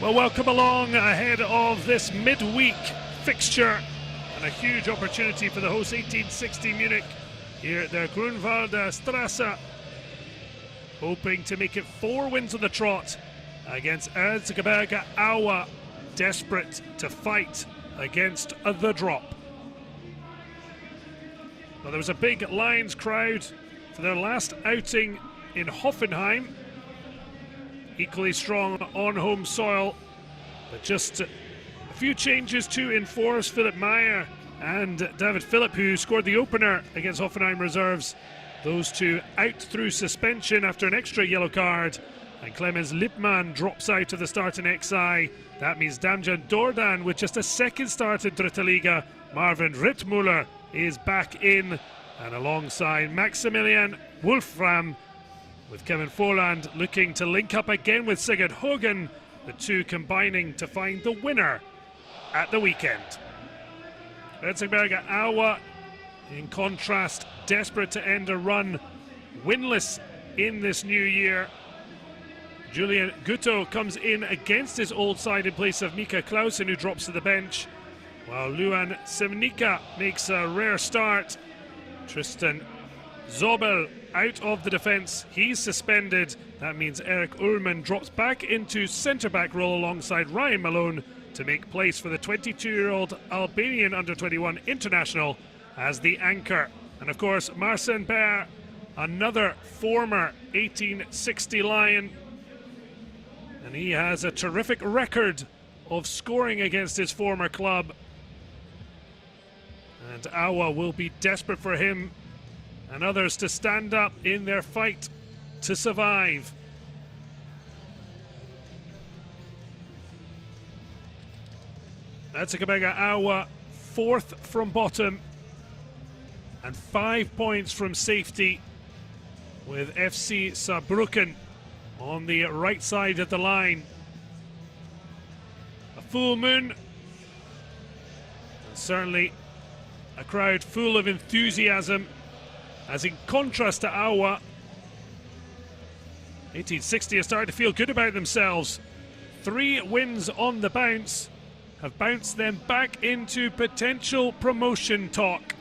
Well, welcome along ahead of this midweek fixture and a huge opportunity for the hosts 1860 Munich here at their Grunwalder Strasse, hoping to make it 4 wins on the trot against Erzgebirge Aue, desperate to fight against the drop. Well, there was a big Lions crowd for their last outing in Hoffenheim. Equally strong on home soil, but just a few changes to enforce. Philip Meyer and David Philipp, who scored the opener against Hoffenheim reserves, those two out through suspension after an extra yellow card, and Clemens Lippmann drops out of the start in XI. That means Damjan Dordan, with just a second start in Dritte Liga, Marvin Rittmuller is back in, and alongside Maximilian Wolfram, with Kevin Folland looking to link up again with Sigurd Hogan, the two combining to find the winner at the weekend. Erzgebirge Aue, in contrast, desperate to end a run, winless in this new year. Julian Gutto comes in against his old side in place of Mika Clausen, who drops to the bench, while Luan Semnica makes a rare start. Tristan Zobel out of the defence, he's suspended. That means Eric Ullman drops back into centre-back role alongside Ryan Malone to make place for the 22-year-old Albanian under-21 international as the anchor. And of course, Marcin Baer, another former 1860 Lion, and he has a terrific record of scoring against his former club. And Aue will be desperate for him and others to stand up in their fight to survive. Erzgebirge Aue, 4th from bottom and 5 points from safety, with FC Saarbrücken on the right side of the line. A full moon, and certainly a crowd full of enthusiasm, as in contrast to Aue, 1860 are starting to feel good about themselves. 3 wins on the bounce have bounced them back into potential promotion talk.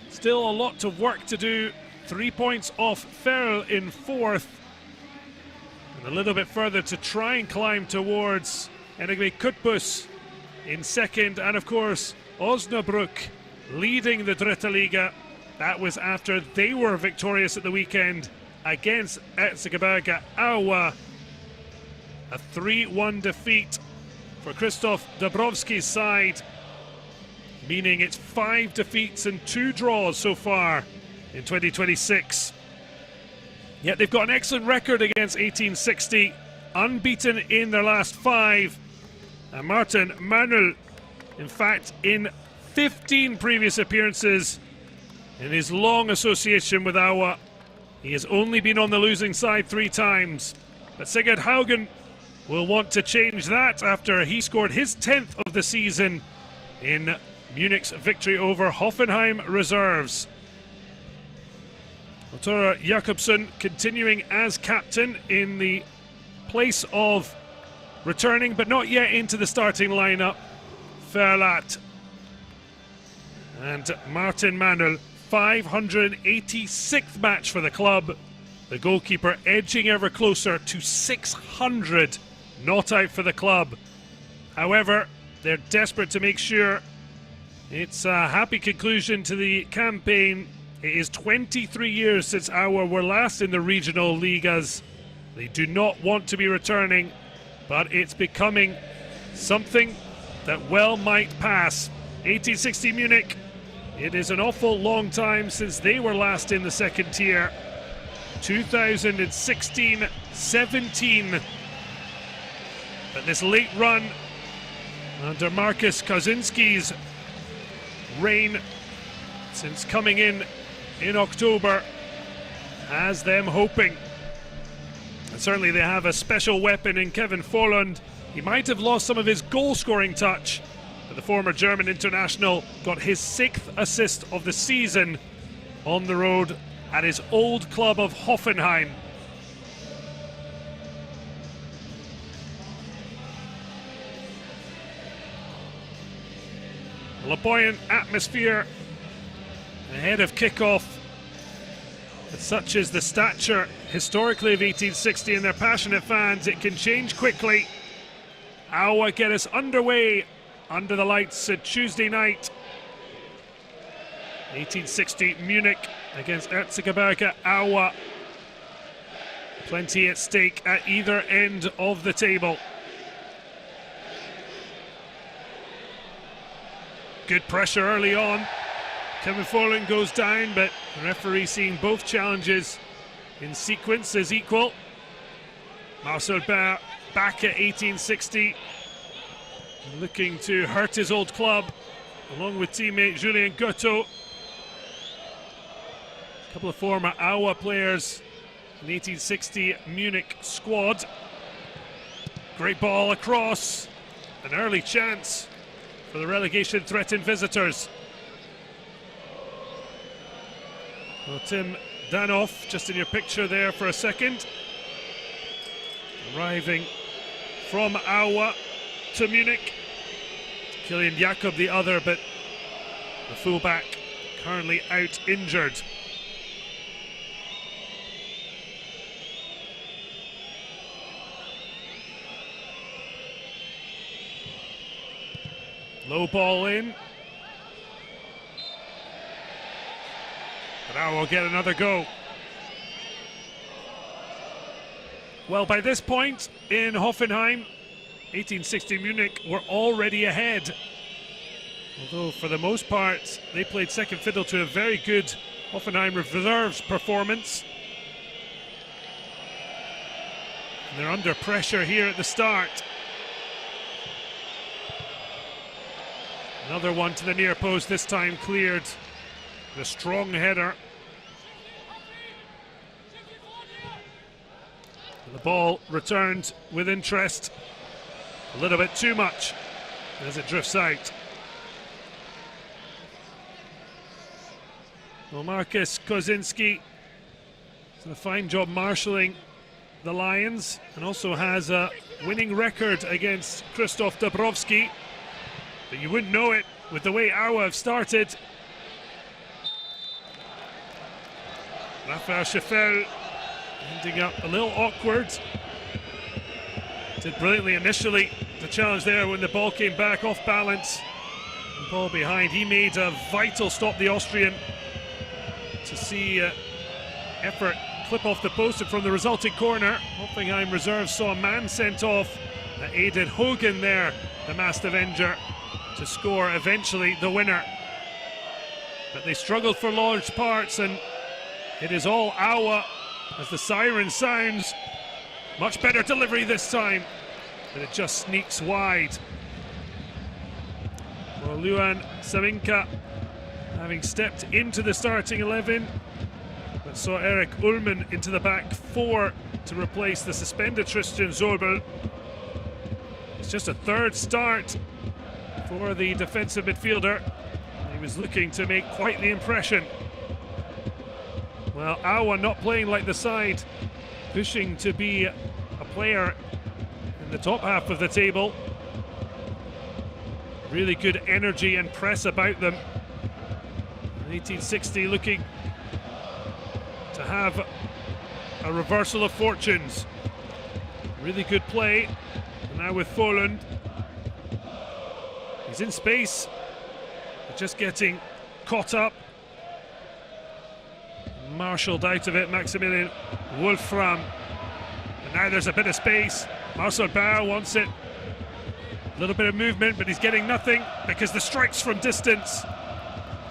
Still a lot of work to do. 3 points off Ferrell in 4th, and a little bit further to try and climb towards Enegbe Kutbus in 2nd, and of course Osnabrück leading the Dritte Liga. That was after they were victorious at the weekend against Erzgebirge Aue. A 3-1 defeat for Krzysztof Dabrowski's side, meaning it's 5 defeats and 2 draws so far in 2026. Yet they've got an excellent record against 1860, unbeaten in their last 5. And Martin Manuel, in fact, in 15 previous appearances in his long association with Aue, he has only been on the losing side 3 times. But Sigurd Haugen will want to change that after he scored his 10th of the season in Munich's victory over Hoffenheim reserves. Tore Jakobsen continuing as captain in the place of returning but not yet into the starting lineup, Verlat. And Martin Manuel, 586th match for the club. The goalkeeper edging ever closer to 600 not out for the club. However, they're desperate to make sure it's a happy conclusion to the campaign. It is 23 years since Aue were last in the regional ligas. They do not want to be returning, but it's becoming something that well might pass. 1860 Munich, it is an awful long time since they were last in the 2nd tier. 2016-17. But this late run under Markus Kaczynski's reign since coming in October has them hoping. And certainly they have a special weapon in Kevin Folland. He might have lost some of his goal-scoring touch, but the former German international got his 6th assist of the season on the road at his old club of Hoffenheim. A buoyant atmosphere ahead of kickoff. But such is the stature historically of 1860 and their passionate fans, it can change quickly. Aue get us underway under the lights Tuesday night. 1860 Munich against Erzgebirge Aue. Plenty at stake at either end of the table. Good pressure early on. Kevin Folland goes down, but the referee seeing both challenges in sequence as equal. Marcel Baer back at 1860, looking to hurt his old club, along with teammate Julien Gotteau. A couple of former Aue players in the 1860 Munich squad. Great ball across, an early chance for the relegation threatened visitors. Well, Tim Danoff, just in your picture there for a second, arriving from Aue to Munich. Kilian Jakob the other, but the fullback currently out injured. Low ball in. But Aue will get another go. Well, by this point in Hoffenheim, 1860 Munich were already ahead. Although for the most part, they played second fiddle to a very good Hoffenheim reserves performance. And they're under pressure here at the start. Another one to the near post, this time cleared. The strong header. And the ball returned with interest. A little bit too much as it drifts out. Well, Marcus Kozinski does a fine job marshalling the Lions and also has a winning record against Krzysztof Dabrowski. But you wouldn't know it with the way Aue have started. Raphael Scheffel ending up a little awkward. Did brilliantly initially, the challenge there when the ball came back off balance. The ball behind, he made a vital stop, the Austrian, to see effort clip off the post, and from the resulting corner, Hoffenheim reserves saw a man sent off that aided Hogan there, the Master Avenger, to score eventually the winner. But they struggled for large parts, and it is all Aue as the siren sounds. Much better delivery this time, but it just sneaks wide. Well, Luan Saminka having stepped into the starting 11, but saw Eric Ullmann into the back four to replace the suspended Tristan Zobel. It's just a third start for the defensive midfielder. He was looking to make quite the impression. Well, Aue not playing like the side, pushing to be a player in the top half of the table. Really good energy and press about them. 1860 looking to have a reversal of fortunes. Really good play. And now with Folland. He's in space, but just getting caught up. Marshalled out of it, Maximilian Wolfram. And now there's a bit of space. Marcel Baer wants it. A little bit of movement, but he's getting nothing because the strikes from distance.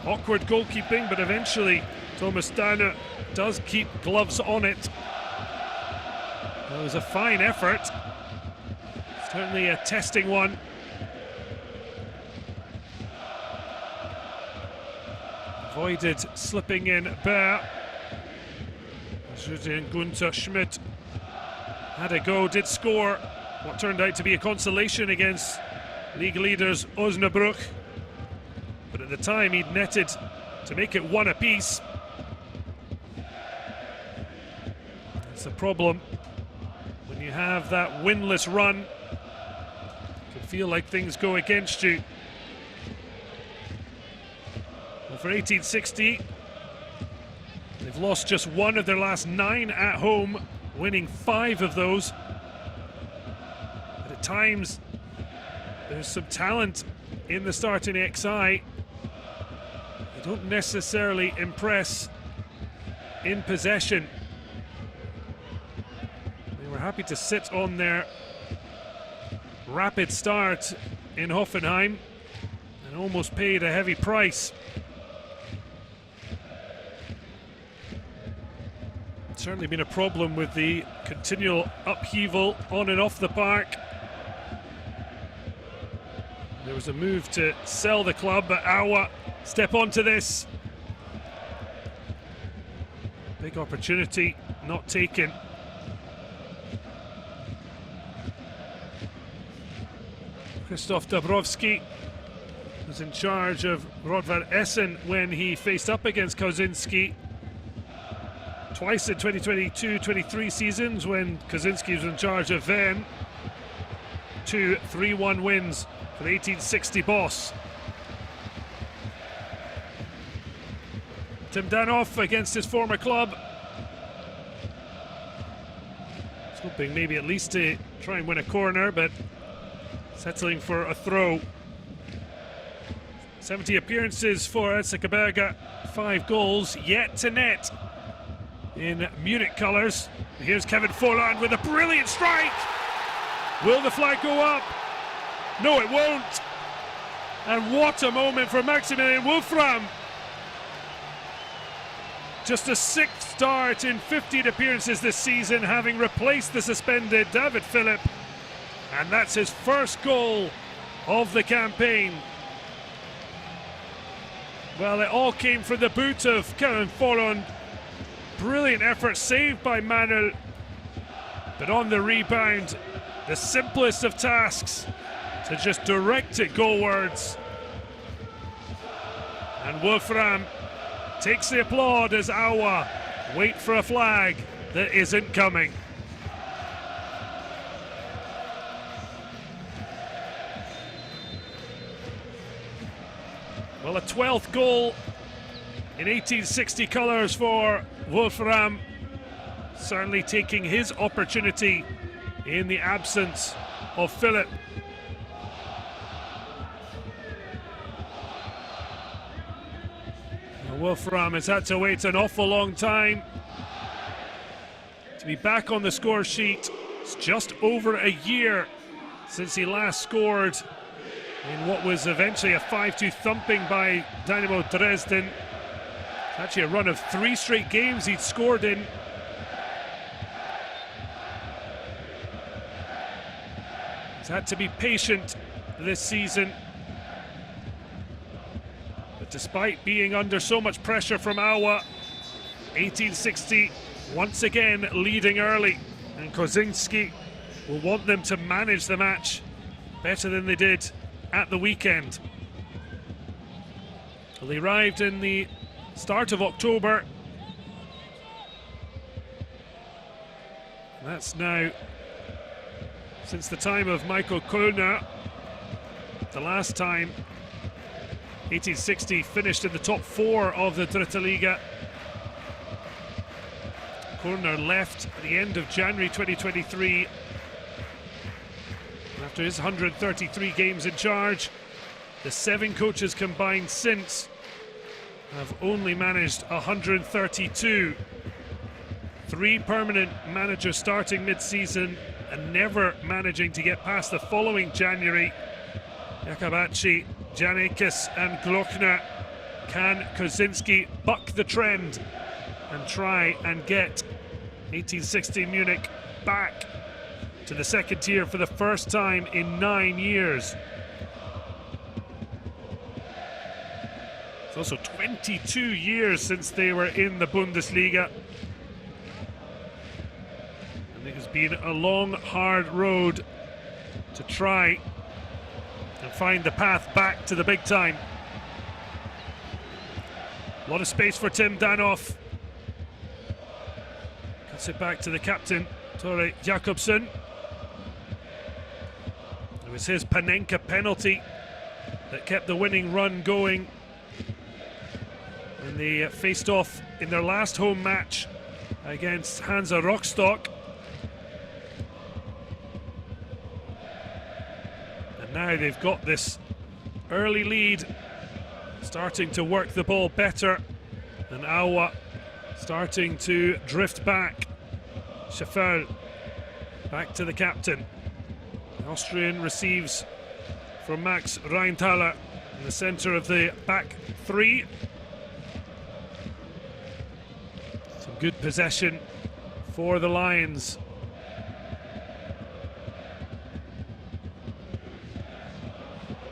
Awkward goalkeeping, but eventually Thomas Downer does keep gloves on it. That was a fine effort. Certainly a testing one. Avoided slipping in Baer. Julien Gunther Schmidt had a go, did score what turned out to be a consolation against league leaders Osnabrück. But at the time he'd netted to make it one apiece. It's a problem when you have that winless run. It can feel like things go against you. But for 1860, they've lost just one of their last 9 at home, winning 5 of those. But at times, there's some talent in the starting XI. They don't necessarily impress in possession. They were happy to sit on their rapid start in Hoffenheim and almost paid a heavy price. Certainly been a problem with the continual upheaval on and off the park. There was a move to sell the club, but Aue step onto this. Big opportunity not taken. Christoph Dabrowski was in charge of Rot-Waar Essen when he faced up against Kosinski twice in 2022-23 seasons when Kosinski was in charge of Venn. 2 3-1 wins for the 1860 boss. Tim Danoff against his former club. He's hoping maybe at least to try and win a corner, but settling for a throw. 70 appearances for Erzgebirge, 5 goals, yet to net in Munich colours. Here's Kevin Folland with a brilliant strike. Will the flag go up? No, it won't. And what a moment for Maximilian Wolfram. Just a 6th start in 15 appearances this season, having replaced the suspended David Philipp. And that's his first goal of the campaign. Well, it all came from the boot of Kevin Folland. Brilliant effort, saved by Manuel. But on the rebound, the simplest of tasks to just direct it goalwards. And Wolfram takes the applaud as Aue wait for a flag that isn't coming. Well, a 12th goal in 1860 colours for Wolfram, certainly taking his opportunity in the absence of Philipp. Wolfram has had to wait an awful long time to be back on the score sheet. It's just over a year since he last scored in what was eventually a 5-2 thumping by Dynamo Dresden. It's actually a run of 3 straight games he'd scored in. He's had to be patient this season. But despite being under so much pressure from Aue, 1860 once again leading early. And Kosinski will want them to manage the match better than they did at the weekend. Well, they arrived in the start of October. That's now since the time of Michael Kölner. The last time 1860 finished in the top 4 of the Dritte Liga. Kölner left at the end of January 2023 after his 133 games in charge. The 7 coaches combined since have only managed 132. 3 permanent managers starting mid-season and never managing to get past the following January. Jakabachi, Janekis and Glockner. Can Kosinski buck the trend and try and get 1860 Munich back to the second tier for the first time in 9 years? It's also 22 years since they were in the Bundesliga. And it has been a long, hard road to try and find the path back to the big time. A lot of space for Tim Danoff. Cuts it back to the captain, Tore Jakobsen. It was his Panenka penalty that kept the winning run going And they faced off in their last home match against Hansa Rostock. And now they've got this early lead, starting to work the ball better, and Aue starting to drift back. Scheffel back to the captain. The Austrian receives from Max Rheintaler in the centre of the back three. Some good possession for the Lions.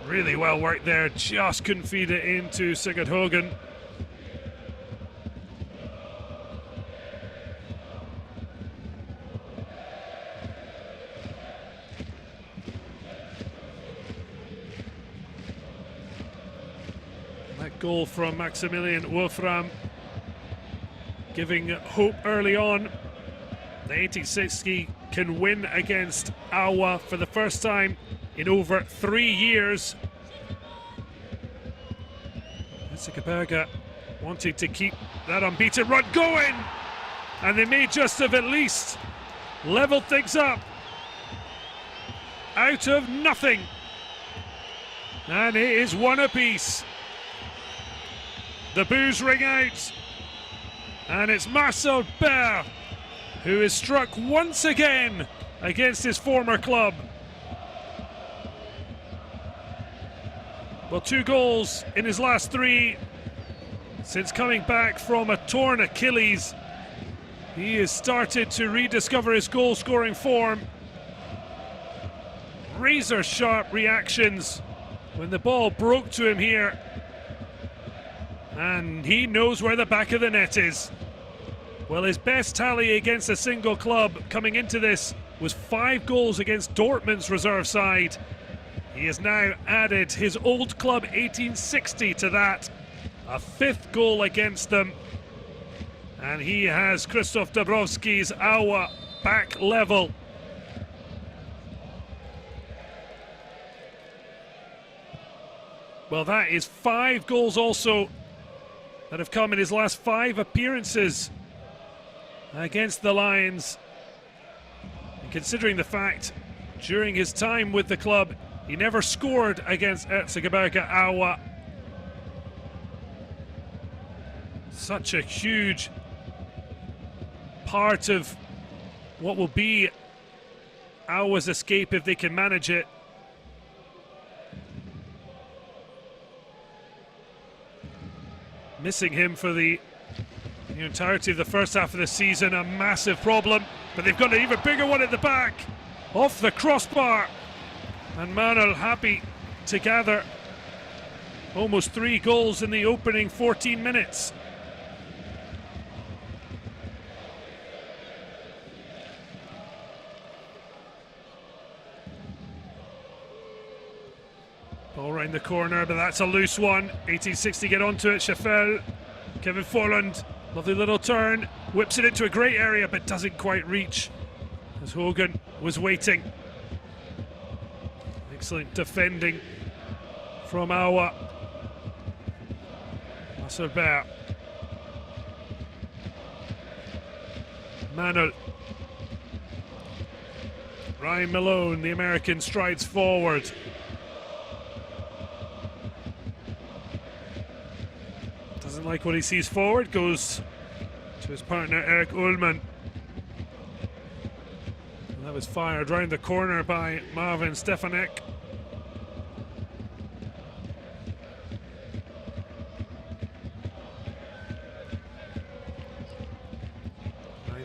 Really well worked there, just couldn't feed it into Sigurd Hogan. That goal from Maximilian Wolfram giving hope early on. The 1860 can win against Aue for the first time in over 3 years. Erzgebirge wanting to keep that unbeaten run going, and they may just have at least leveled things up out of nothing. And it is one apiece. The boos ring out, and it's Marcel Baer who is struck once again against his former club. Well, 2 goals in his last 3 since coming back from a torn Achilles. He has started to rediscover his goal-scoring form. Razor-sharp reactions when the ball broke to him here. And he knows where the back of the net is. Well, his best tally against a single club coming into this was 5 goals against Dortmund's reserve side. He has now added his old club 1860 to that, a 5th goal against them. And he has Krzysztof Dabrowski's Aue back level. Well, that is 5 goals also that have come in his last 5 appearances against the Lions. And considering the fact, during his time with the club, he never scored against Erzgebirge Aue. Such a huge part of what will be Aue's escape if they can manage it. Missing him for the entirety of the first half of the season, a massive problem. But they've got an even bigger one at the back, off the crossbar. And Manuel happy to gather almost 3 goals in the opening 14 minutes. Ball round the corner, but that's a loose one. 1860 get onto it. Scheffel, Kevin Forland, lovely little turn, whips it into a great area, but doesn't quite reach as Hogan was waiting. Excellent defending from Aue. Marcel Baer. Manuel. Ryan Malone, the American, strides forward. Doesn't like what he sees forward, goes to his partner Eric Ullmann. And that was fired round the corner by Marvin Stefanek.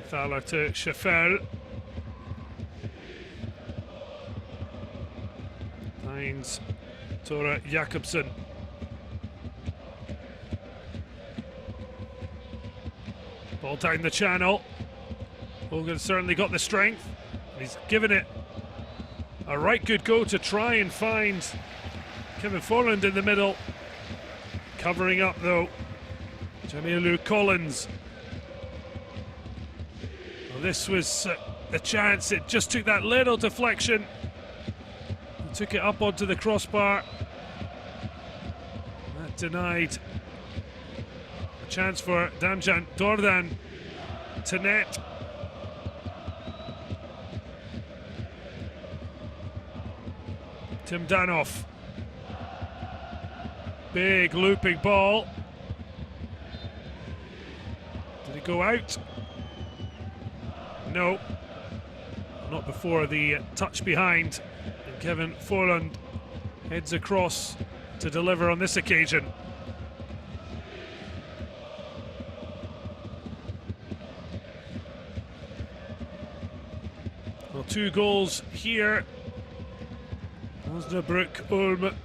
Thaler to Scheffel. Finds Tora Jakobsen. Ball down the channel. Hogan certainly got the strength. He's given it a right good go to try and find Kevin Forland in the middle. Covering up though, Jamilu Collins. Well, this was a chance. It just took that little deflection. He took it up onto the crossbar. That denied a chance for Damjan Dordan to net. Tim Danoff. Big looping ball. Did it go out? No. Not before the touch behind. And Kevin Forland heads across to deliver on this occasion. Well, 2 goals here. Osnabrück, Ulm.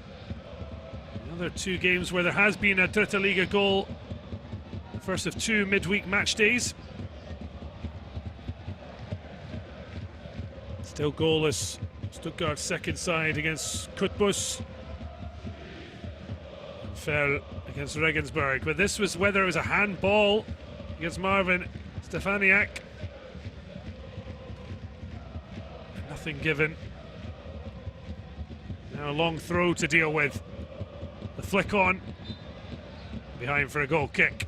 Another 2 games where there has been a Dritte Liga goal. The first of 2 midweek match days. Still goalless. Stuttgart's second side against Cottbus. And fell against Regensburg. But this was whether it was a handball against Marvin Stefaniak. Nothing given. Now a long throw to deal with. The flick on. Behind for a goal kick.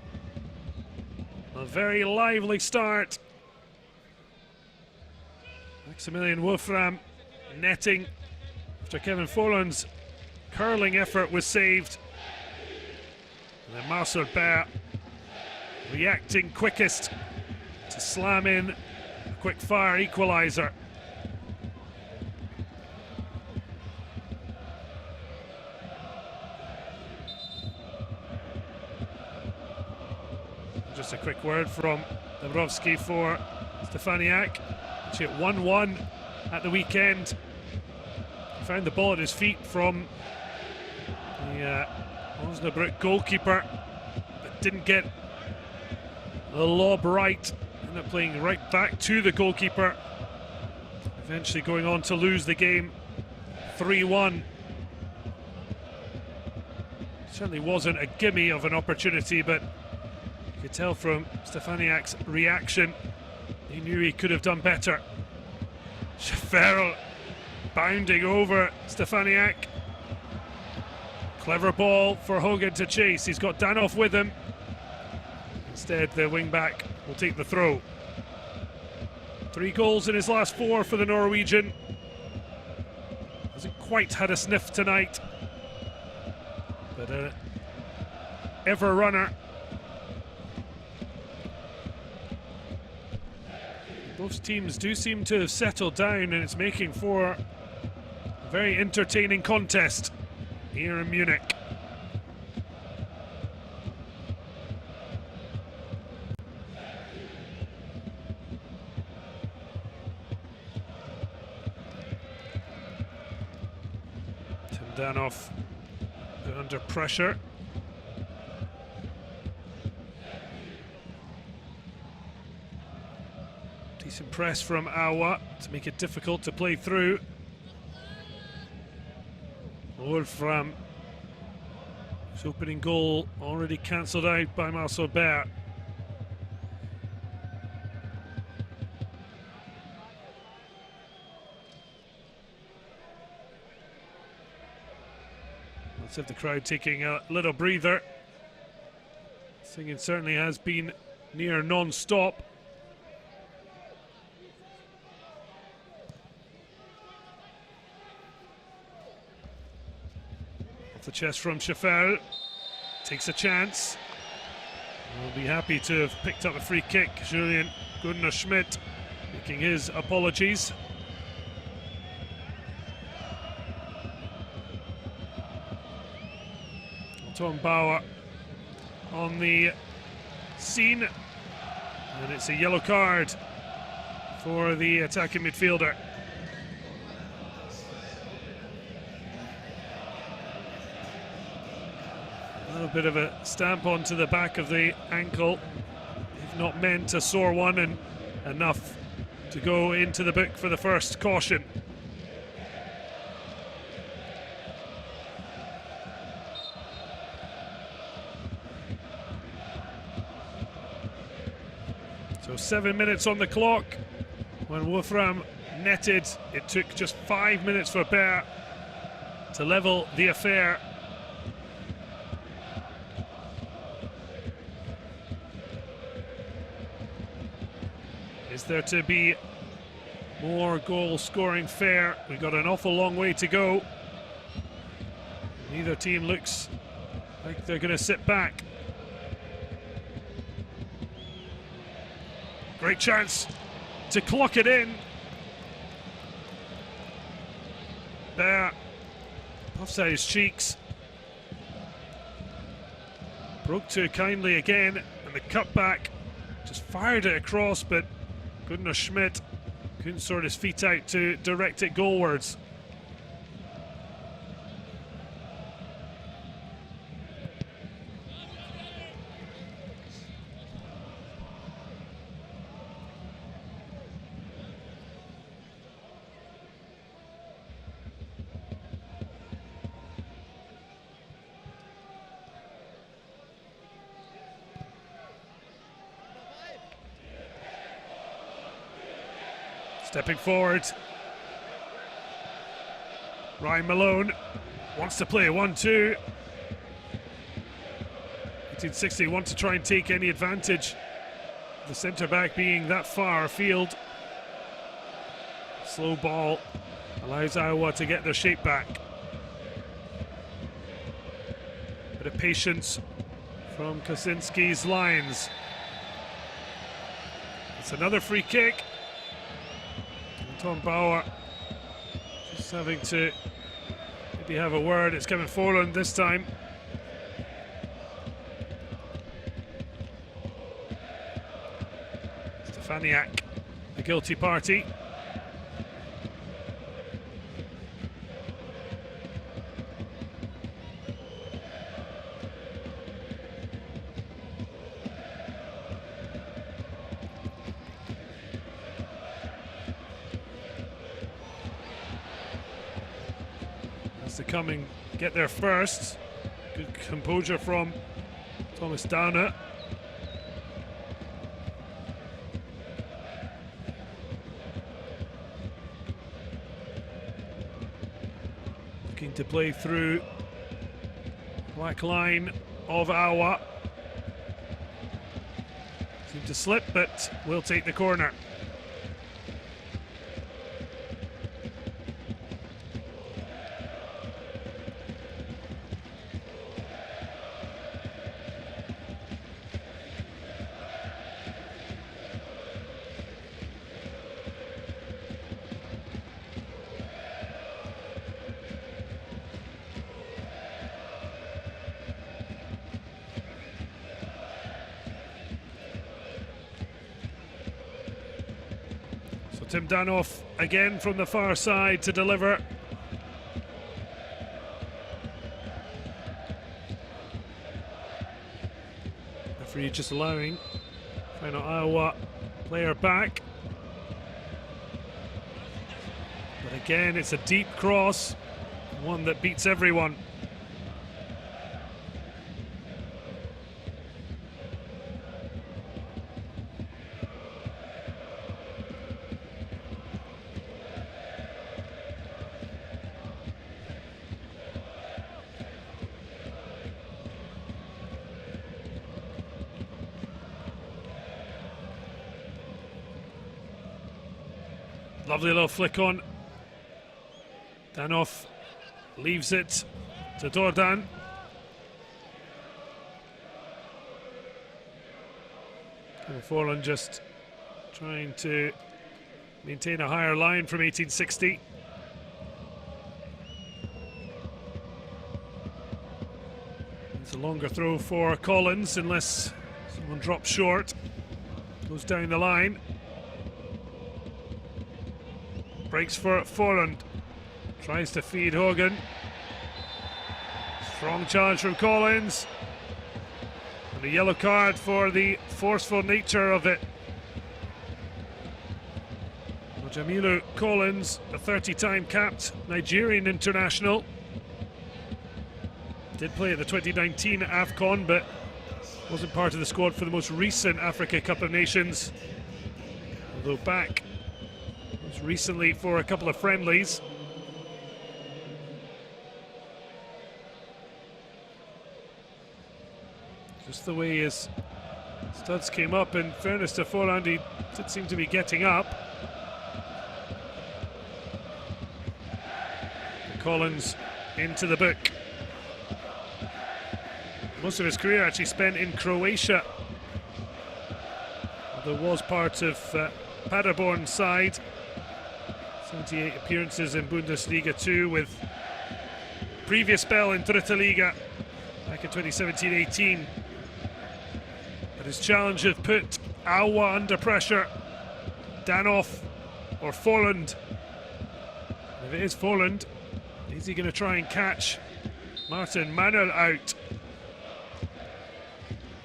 A very lively start. Maximilian Wolfram netting after Kevin Forland's curling effort was saved. And then Marcel Baer reacting quickest to slam in a quick fire equaliser. Just a quick word from Dabrowski for Stefaniak. Actually at 1-1 at the weekend. He found the ball at his feet from the Osnabrück goalkeeper, but didn't get the lob right. Ended up playing right back to the goalkeeper. Eventually going on to lose the game 3-1. Certainly wasn't a gimme of an opportunity, but you could tell from Stefaniak's reaction he knew he could have done better. Schafferl bounding over Stefaniak. Clever ball for Hogan to chase. He's got Danoff with him. Instead, the wing-back will take the throw. 3 goals in his last 4 for the Norwegian. Hasn't quite had a sniff tonight. But ever runner. Both teams do seem to have settled down, and it's making for a very entertaining contest here in Munich. Tim Danoff under pressure. Decent press from Aue to make it difficult to play through. Wolfram, his opening goal already cancelled out by Marcel Baer. Let's have the crowd taking a little breather. Singing certainly has been near non-stop. The chest from Schafferl, takes a chance. We'll be happy to have picked up a free kick. Julian Gunnar Schmidt making his apologies. Tom Bauer on the scene, and it's a yellow card for the attacking midfielder. A little bit of a stamp onto the back of the ankle, if not meant a sore one, and enough to go into the book for the first caution. So 7 minutes on the clock when Wolfram netted. It took just 5 minutes for Baer to level the affair. there to be more goal-scoring fare? We've got an awful long way to go. Neither team looks like they're going to sit back. Great chance to clock it in. There, offside his cheeks. Broke too kindly again, and the cutback just fired it across, but Gunnar Schmidt couldn't sort his feet out to direct it goalwards. Stepping forward, Ryan Malone wants to play 1-2. 1860 want to try and take any advantage. The centre back being that far afield. Slow ball allows Iowa to get their shape back. Bit of patience from Kosinski's Lions. It's another free kick. Tom Bauer just having to maybe have a word. It's coming forward this time. Stefaniak, the guilty party. To come and get there first. Good composure from Thomas Downer. Looking to play through black line of Iowa. Seemed to slip, but will take the corner. Tim Danoff again from the far side to deliver. Referee just allowing final Iowa player back. But again, it's a deep cross, one that beats everyone. Lovely little flick on. Danoff leaves it to Dordan. Forlan just trying to maintain a higher line from 1860. It's a longer throw for Collins unless someone drops short. Goes down the line. Breaks for Forland. Tries to feed Hogan. Strong challenge from Collins. And a yellow card for the forceful nature of it. Jamilu Collins, a 30-time capped Nigerian international. Did play at the 2019 AFCON, but wasn't part of the squad for the most recent Africa Cup of Nations. Although back most recently for a couple of friendlies. Just the way his Studs came up. In fairness to Forland, he did seem to be getting up. Collins into the book. Most of his career actually spent in Croatia. There was part of Paderborn's side. 78 appearances in Bundesliga 2, with previous spell in Dritte Liga back in 2017-18. But his challenge have put Aue under pressure. Danoff or Forland. If it is Forland, is he going to try and catch Martin Manuel out?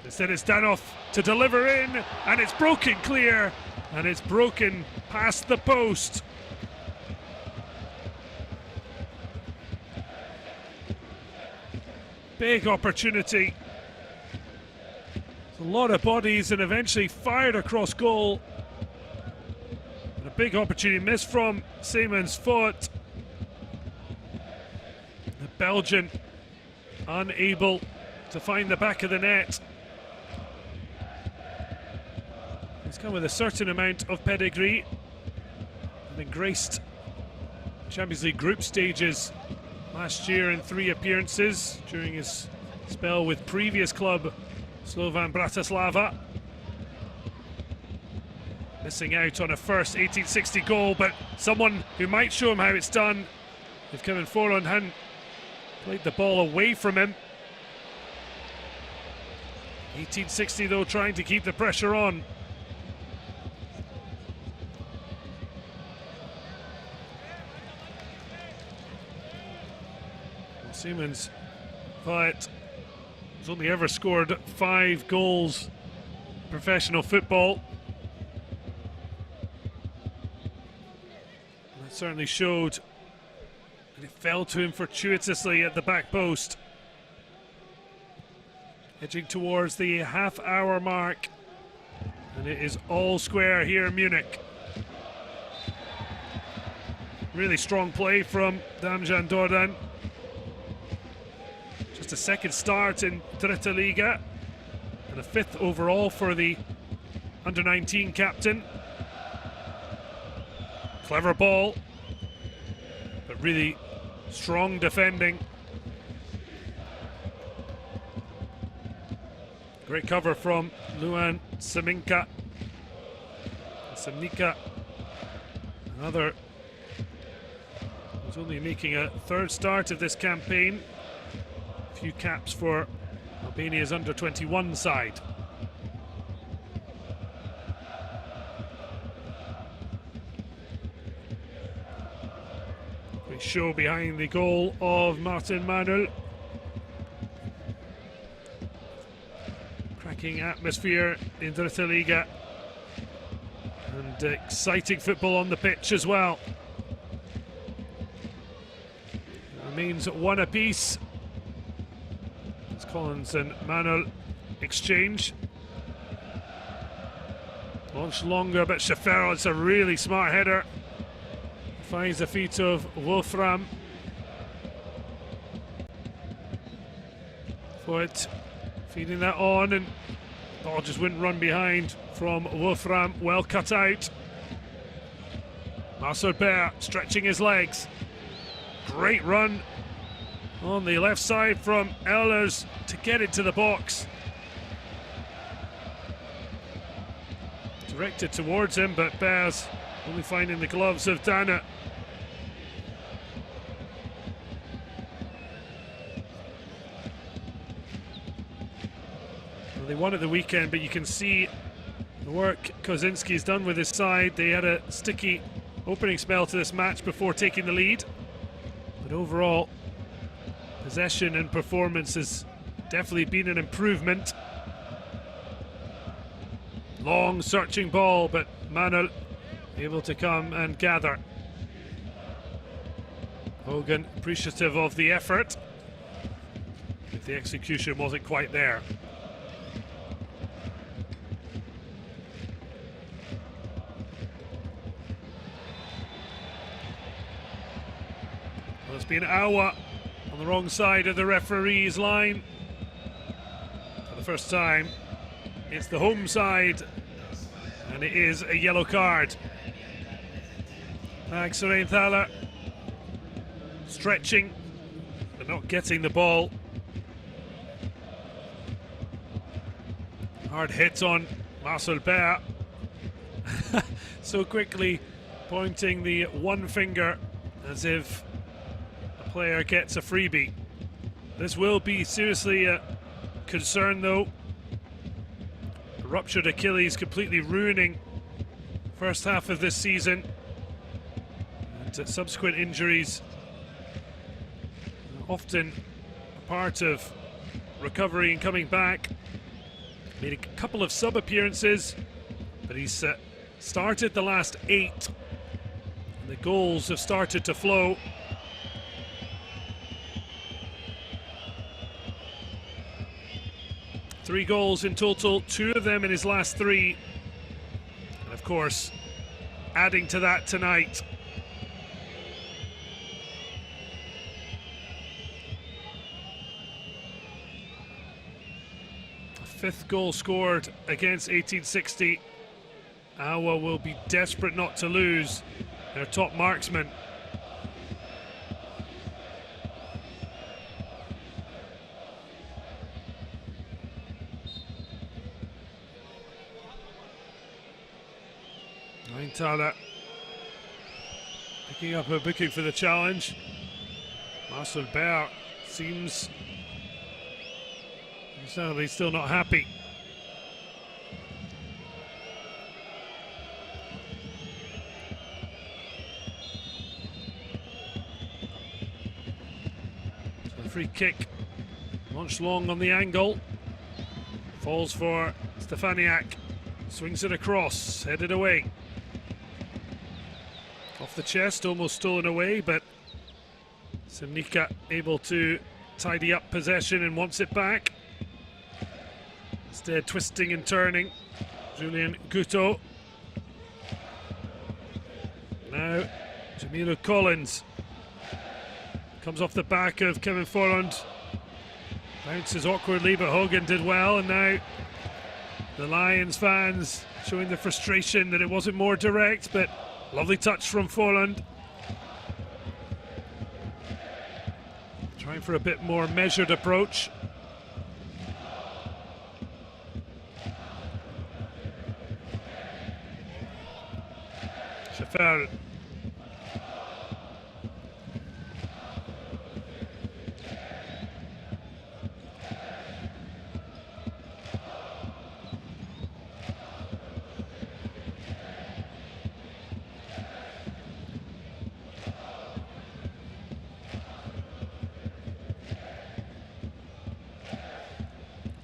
Instead it's Danoff to deliver in, and it's broken clear, and it's broken past the post. Big opportunity. A lot of bodies and eventually fired across goal. And a big opportunity missed from Siemens Foot. The Belgian unable to find the back of the net. He's come with a certain amount of pedigree, having graced Champions League group stages last year in 3 appearances during his spell with previous club Slovan Bratislava. Missing out on a first 1860 goal, but someone who might show him how it's done if Kevin Forland hadn't played the ball away from him. 1860 though, trying to keep the pressure on. Siemens Fiat has only ever scored 5 goals in professional football. And that certainly showed that it fell to him fortuitously at the back post. Edging towards the half-hour mark, and it is all square here in Munich. Really strong play from Damjan Dordan. Just a second start in Dritte Liga and a 5th overall for the under-19 captain. Clever ball, but really strong defending. Great cover from Luan Semika. Another who's only making a 3rd start of this campaign. Few caps for Albania's under-21 side. Great show behind the goal of Martin Manuel. Cracking atmosphere in Dritte Liga, and exciting football on the pitch as well. It remains 1 apiece. Collins and Manuel exchange. Launched longer, but Schaffer, it's a really smart header. Finds the feet of Wolfram. Foot feeding that on, and ball just wouldn't run behind from Wolfram. Well cut out. Marcel Baer stretching his legs. Great run on the left side from Ehlers to get into the box. Directed towards him, but Bears only finding the gloves of Dana. Well, they won at the weekend, but you can see the work Kozinski's done with his side. They had a sticky opening spell to this match before taking the lead, but overall possession and performance has definitely been an improvement. Long searching ball, but Manuel able to come and gather. Hogan appreciative of the effort, if the execution wasn't quite there. Well, it's been Aue on the wrong side of the referee's line for the first time It's the home side, and it is a yellow card. Max Renthaler stretching, but not getting the ball. Hard hit on Marcel Baer. So quickly pointing the one finger as if a player gets a freebie. This will be seriously a concern though. A ruptured Achilles completely ruining first half of this season. And subsequent injuries often a part of recovery and coming back. Made a couple of sub appearances, but he's started the last 8. And the goals have started to flow. Three goals in total, 2 of them in his last 3. And of course, adding to that tonight. A 5th goal scored against 1860. Aue will be desperate not to lose their top marksman. Renthaler picking up a booking for the challenge. Marcel Baer seems certainly still not happy. So the free kick launched long on the angle. Falls for Stefaniak. Swings it across, headed away. Off the chest, almost stolen away, but Semnica able to tidy up possession and wants it back. Instead, twisting and turning, Julien Guto. Now, Jamilu Collins comes off the back of Kevin Forland. Bounces awkwardly, but Hogan did well, and now the Lions fans showing the frustration that it wasn't more direct, but lovely touch from Forland. Trying for a bit more measured approach. Schaffer.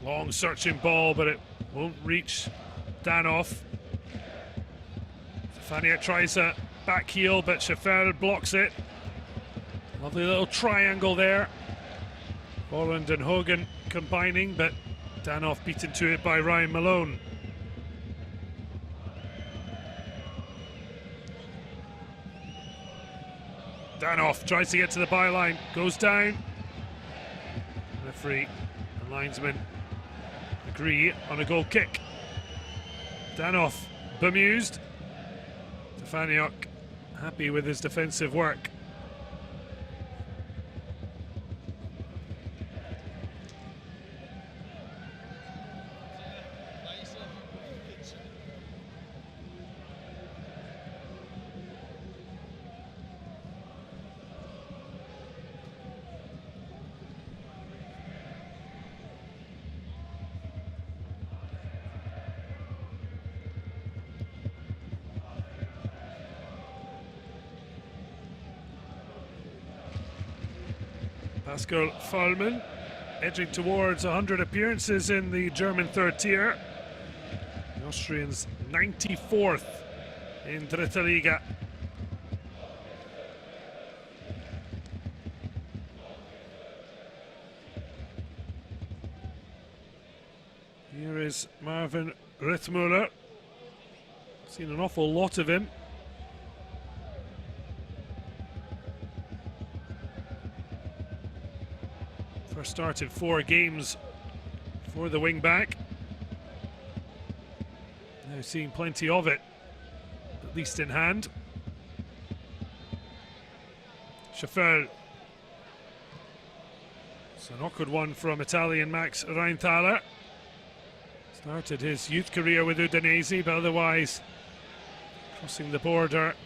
Long searching ball, but it won't reach Danoff. Stefaniak tries a back heel, but Schaffer blocks it. Lovely little triangle there. Forland and Hogan combining, but Danoff beaten to it by Ryan Malone. Danoff tries to get to the byline, goes down. Referee and linesman agree on a goal kick. Danoff bemused. Stefaniak happy with his defensive work. Pascal Fallmann edging towards 100 appearances in the German third tier. The Austrians 94th in Dritte Liga. Here is Marvin Rittmuller. Seen an awful lot of him. First started 4 games for the wing-back. Now seeing plenty of it, at least in hand. Schaffer. It's an awkward one from Italian Max Rheintaler. Started his youth career with Udinese, but otherwise crossing the border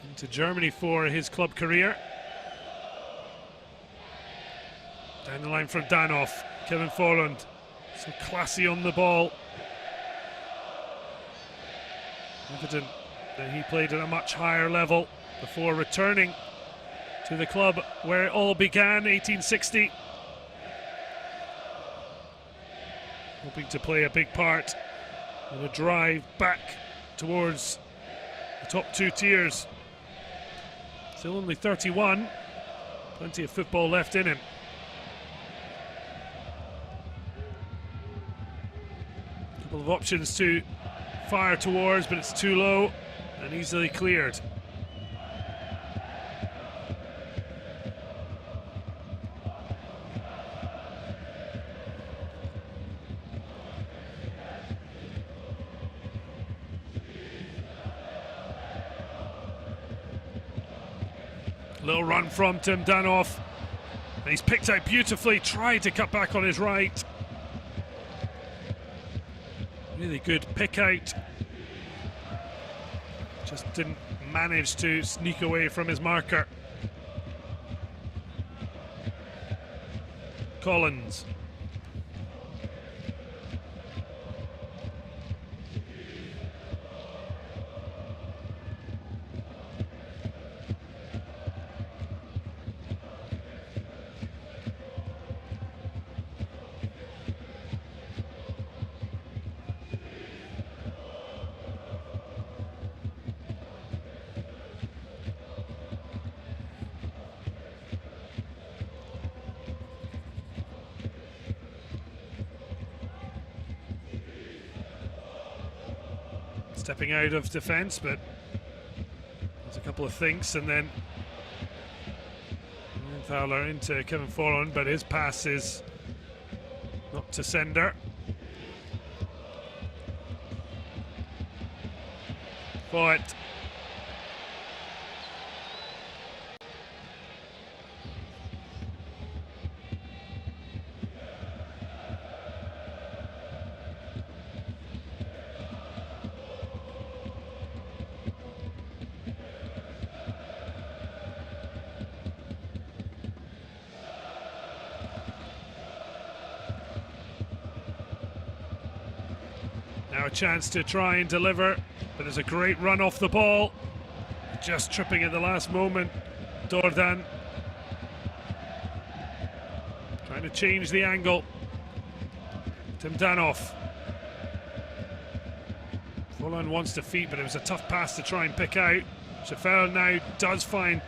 into Germany for his club career. Down the line from Danoff, Kevin Folland, so classy on the ball. Evident that he played at a much higher level before returning to the club where it all began, 1860. Hoping to play a big part in a drive back towards the top two tiers. Still only 31, plenty of football left in him. A couple of options to fire towards, but it's too low and easily cleared. Little run from Tim Danoff. And he's picked out beautifully, tried to cut back on his right. Really good pick out. Just didn't manage to sneak away from his marker. Collins. Stepping out of defence, but there's a couple of thinks, and then Fowler into Kevin Folland, but his pass is not to sender. Foyt. Now a chance to try and deliver, but there's a great run off the ball. Just tripping at the last moment. Dordan trying to change the angle. Tim Danoff. Folland wants to feed, but it was a tough pass to try and pick out. Schaffer now does find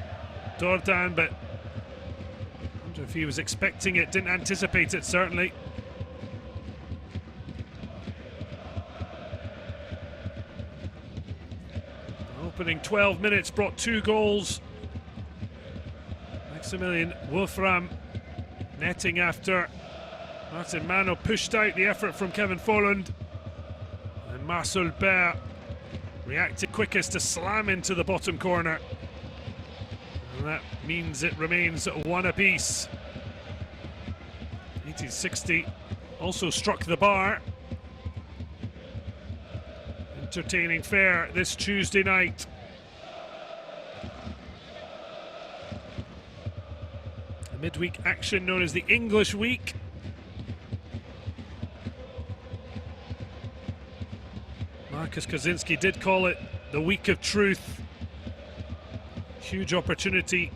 Dordan, but I wonder if he was expecting it, didn't anticipate it certainly. Opening 12 minutes brought 2 goals. Maximilian Wolfram netting after Martin Mano pushed out the effort from Kevin Folland. And Marcel Baer reacted quickest to slam into the bottom corner. And that means it remains 1 apiece. 1860 also struck the bar. Entertaining fare this Tuesday night. The midweek action known as the English Week. Marcus Kozinski did call it the Week of Truth. Huge opportunity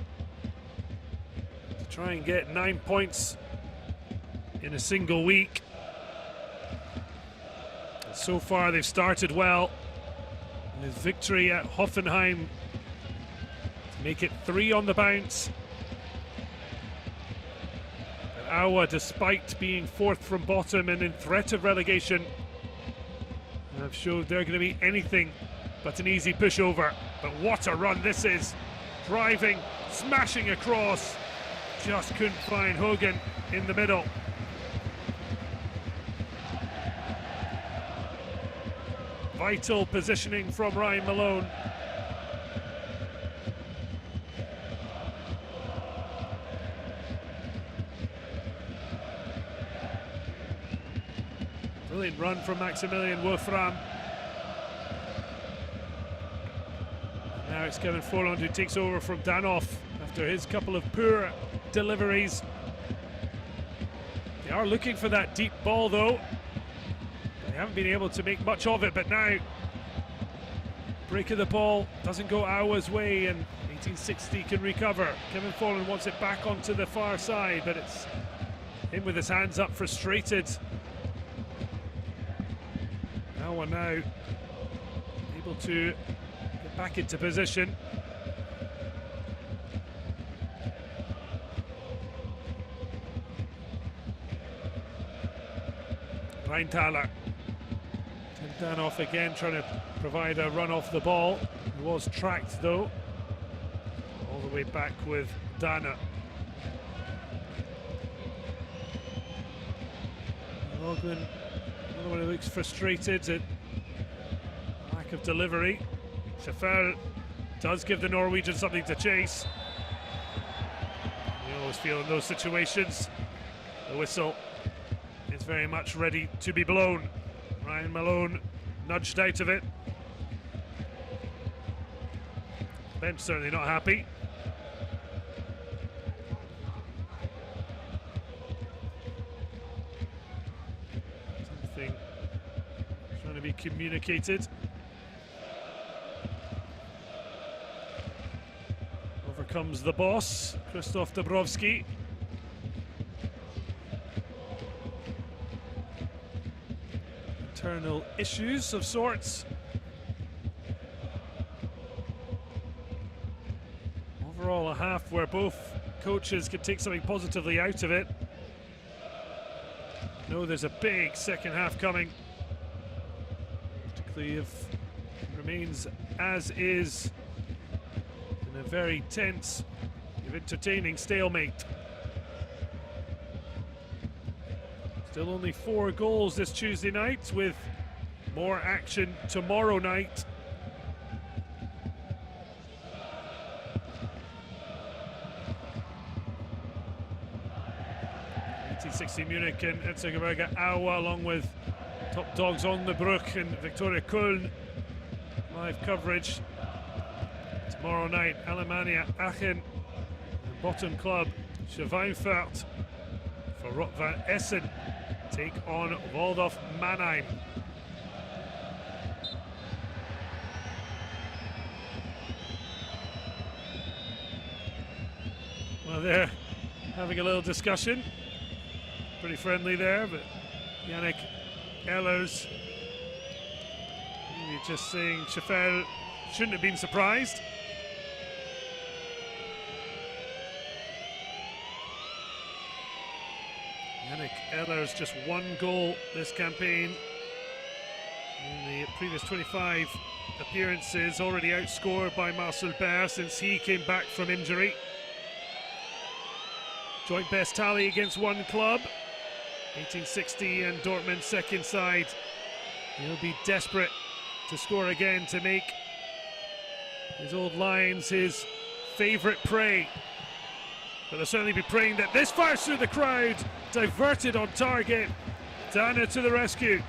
to try and get 9 points in a single week. So far they've started well with victory at Hoffenheim to make it 3 on the bounce. But Aue, despite being 4th from bottom and in threat of relegation, have showed they're going to be anything but an easy pushover. But what a run this is. Driving, smashing across, just couldn't find Hogan in the middle. Vital positioning from Ryan Malone. Brilliant run from Maximilian Wolfram. Now it's Kevin Forland who takes over from Danoff after his couple of poor deliveries. They are looking for that deep ball though. They haven't been able to make much of it, but now break of the ball doesn't go Aue's way and 1860 can recover. Kevin Forland wants it back onto the far side, but it's him with his hands up, frustrated. Aue now able to get back into position. Rheintaler. Danoff again trying to provide a run off the ball. He was tracked though. All the way back with Dana. Logman, another one who looks frustrated at lack of delivery. Schaffer does give the Norwegian something to chase. You always feel in those situations the whistle is very much ready to be blown. Ryan Malone nudged out of it. Bench certainly not happy. Something trying to be communicated. Over comes the boss, Krzysztof Dabrowski. Internal issues of sorts. Overall, a half where both coaches could take something positively out of it. No, there's a big second half coming, particularly if it remains as is in a very tense, entertaining stalemate. Still only 4 goals this Tuesday night, with more action tomorrow night. Munich and Erzgebirge Aue, along with top dogs on the Brook and Victoria Köln. Live coverage tomorrow night. Alemannia Aachen, and bottom club Schweinfurt for Rot-Van Essen take on Waldorf Mannheim. Well, they're having a little discussion. Pretty friendly there, but Yannick Ehlers maybe just saying Schaffer shouldn't have been surprised. Yannick Ehlers just 1 goal this campaign. In the previous 25 appearances, already outscored by Marcel Baer since he came back from injury. Joint best tally against one club. 1860 and Dortmund's second side. He'll be desperate to score again to make his old Lions his favourite prey. But they'll certainly be praying that this fires through the crowd, diverted on target. Dana to the rescue.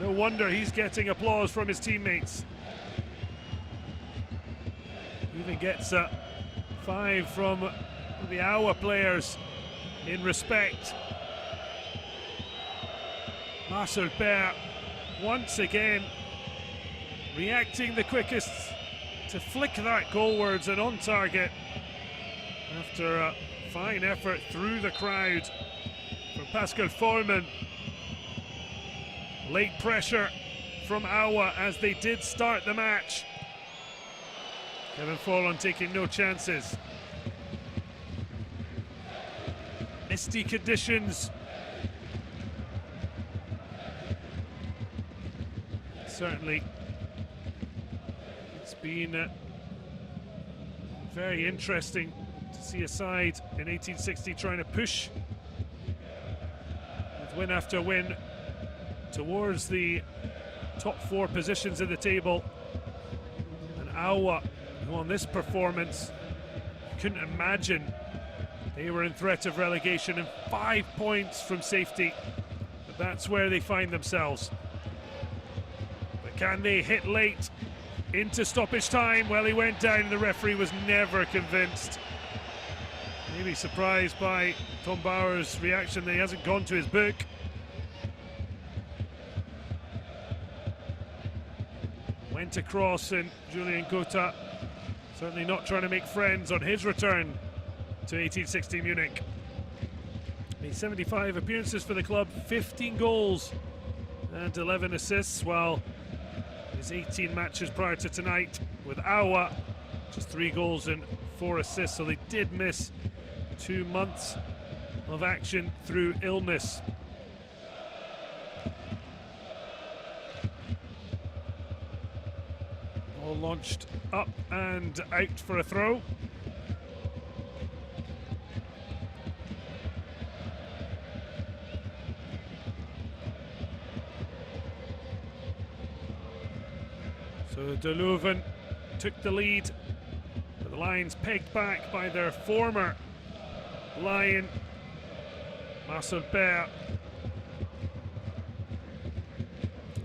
No wonder he's getting applause from his teammates. Even gets a 5 from the Aue players in respect. Marcel Baer once again reacting the quickest to flick that goalwards and on target after a fine effort through the crowd from Pascal Foreman. Late pressure from Aue as they did start the match. Kevin Forland taking no chances. Misty conditions. Certainly, it's been very interesting to see a side in 1860 trying to push with win after win towards the top 4 positions in the table. And Aue, who on this performance couldn't imagine they were in threat of relegation and 5 points from safety. But that's where they find themselves. But can they hit late into stoppage time? Well, he went down and the referee was never convinced. Maybe surprised by Tom Bauer's reaction that he hasn't gone to his book. Went across, and Julian Gota certainly not trying to make friends on his return to 1860 Munich. Made 75 appearances for the club, 15 goals and 11 assists, while his 18 matches prior to tonight with Aue, just 3 goals and 4 assists, so they did miss 2 months of action through illness. Ball launched up and out for a throw. So De Leuven took the lead, but the Lions pegged back by their former Lion, Marcel Baer.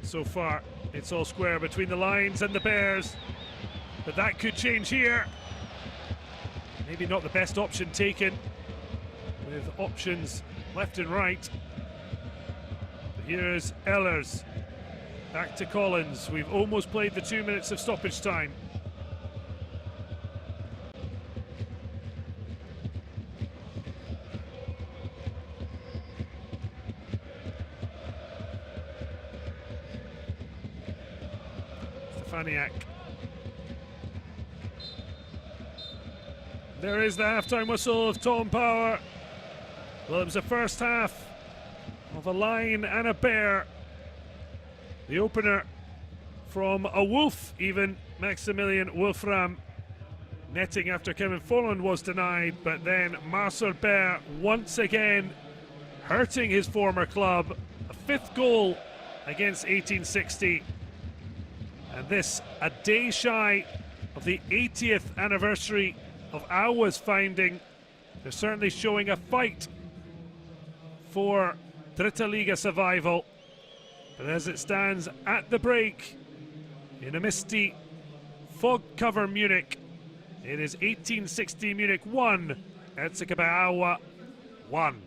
So far, it's all square between the Lions and the Bears, but that could change here. Maybe not the best option taken, with options left and right. But here's Ehlers, back to Collins. We've almost played the 2 minutes of stoppage time. Stefaniak. There is the halftime whistle of Tom Bauer. Well, it was the first half of a Lion and a Bear. The opener from a Wolf, even Maximilian Wolfram, netting after Kevin Folland was denied, but then Marcel Baer once again hurting his former club. A 5th goal against 1860. And this a day shy of the 80th anniversary of Aue's founding. They're certainly showing a fight for Dritte Liga survival. But as it stands at the break, in a misty, fog-covered Munich, it is 1860 Munich 1, Erzgebirge Aue 1.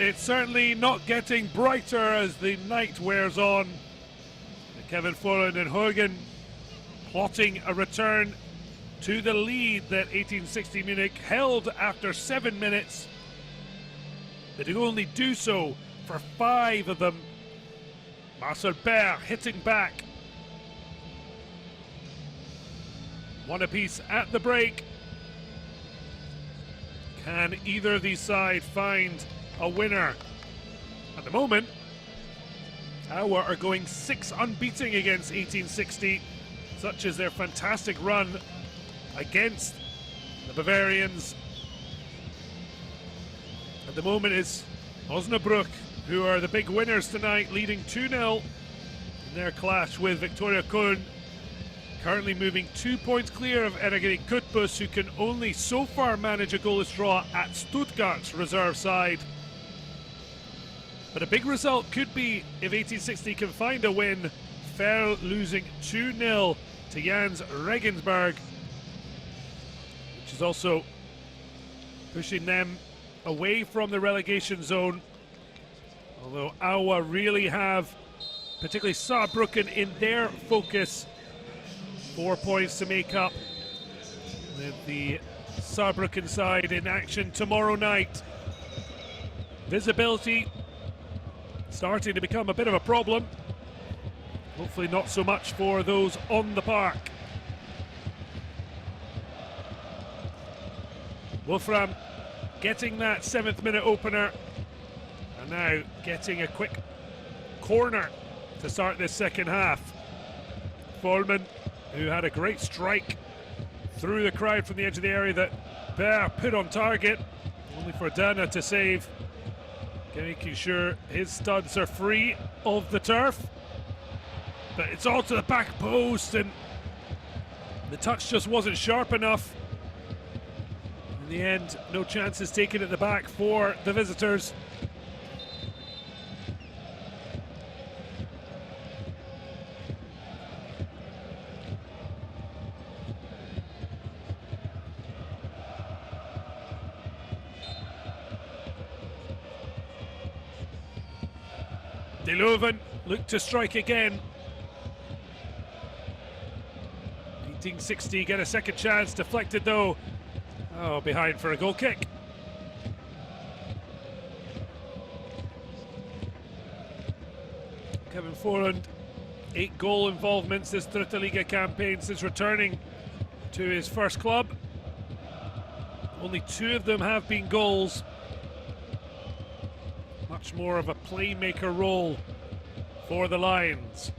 it's certainly not getting brighter as the night wears on. Kevin Folland and Hogan plotting a return to the lead that 1860 Munich held after 7 minutes. They could only do so for 5 of them. Marcel Baer hitting back. One apiece at the break. Can either of these sides find a winner? At the moment, Aue are going 6 unbeaten against 1860. Such is their fantastic run against the Bavarians. At the moment, it's Osnabrück who are the big winners tonight, leading 2-0 in their clash with Viktoria Köln. Currently moving 2 points clear of Erzgebirge Cottbus, who can only so far manage a goalless draw at Stuttgart's reserve side. But a big result could be if 1860 can find a win. Ferl losing 2-0 to Jans Regensburg, which is also pushing them away from the relegation zone. Although Aue really have, particularly Saarbrücken, in their focus. 4 points to make up with the Saarbrücken side in action tomorrow night. Visibility starting to become a bit of a problem. Hopefully not so much for those on the park. Wolfram getting that 7th minute opener, and now getting a quick corner to start this second half. Folman, who had a great strike through the crowd from the edge of the area that Baer put on target, only for Dana to save, making sure his studs are free of the turf. But it's all to the back post, and the touch just wasn't sharp enough. In the end, no chances taken at the back for the visitors. De Leuven looked to strike again. 1860 get a second chance, deflected though. Oh, behind for a goal kick. Kevin Folland, 8 goal involvements this Dritte Liga campaign since returning to his first club. Only 2 of them have been goals. Much more of a playmaker role for the Lions.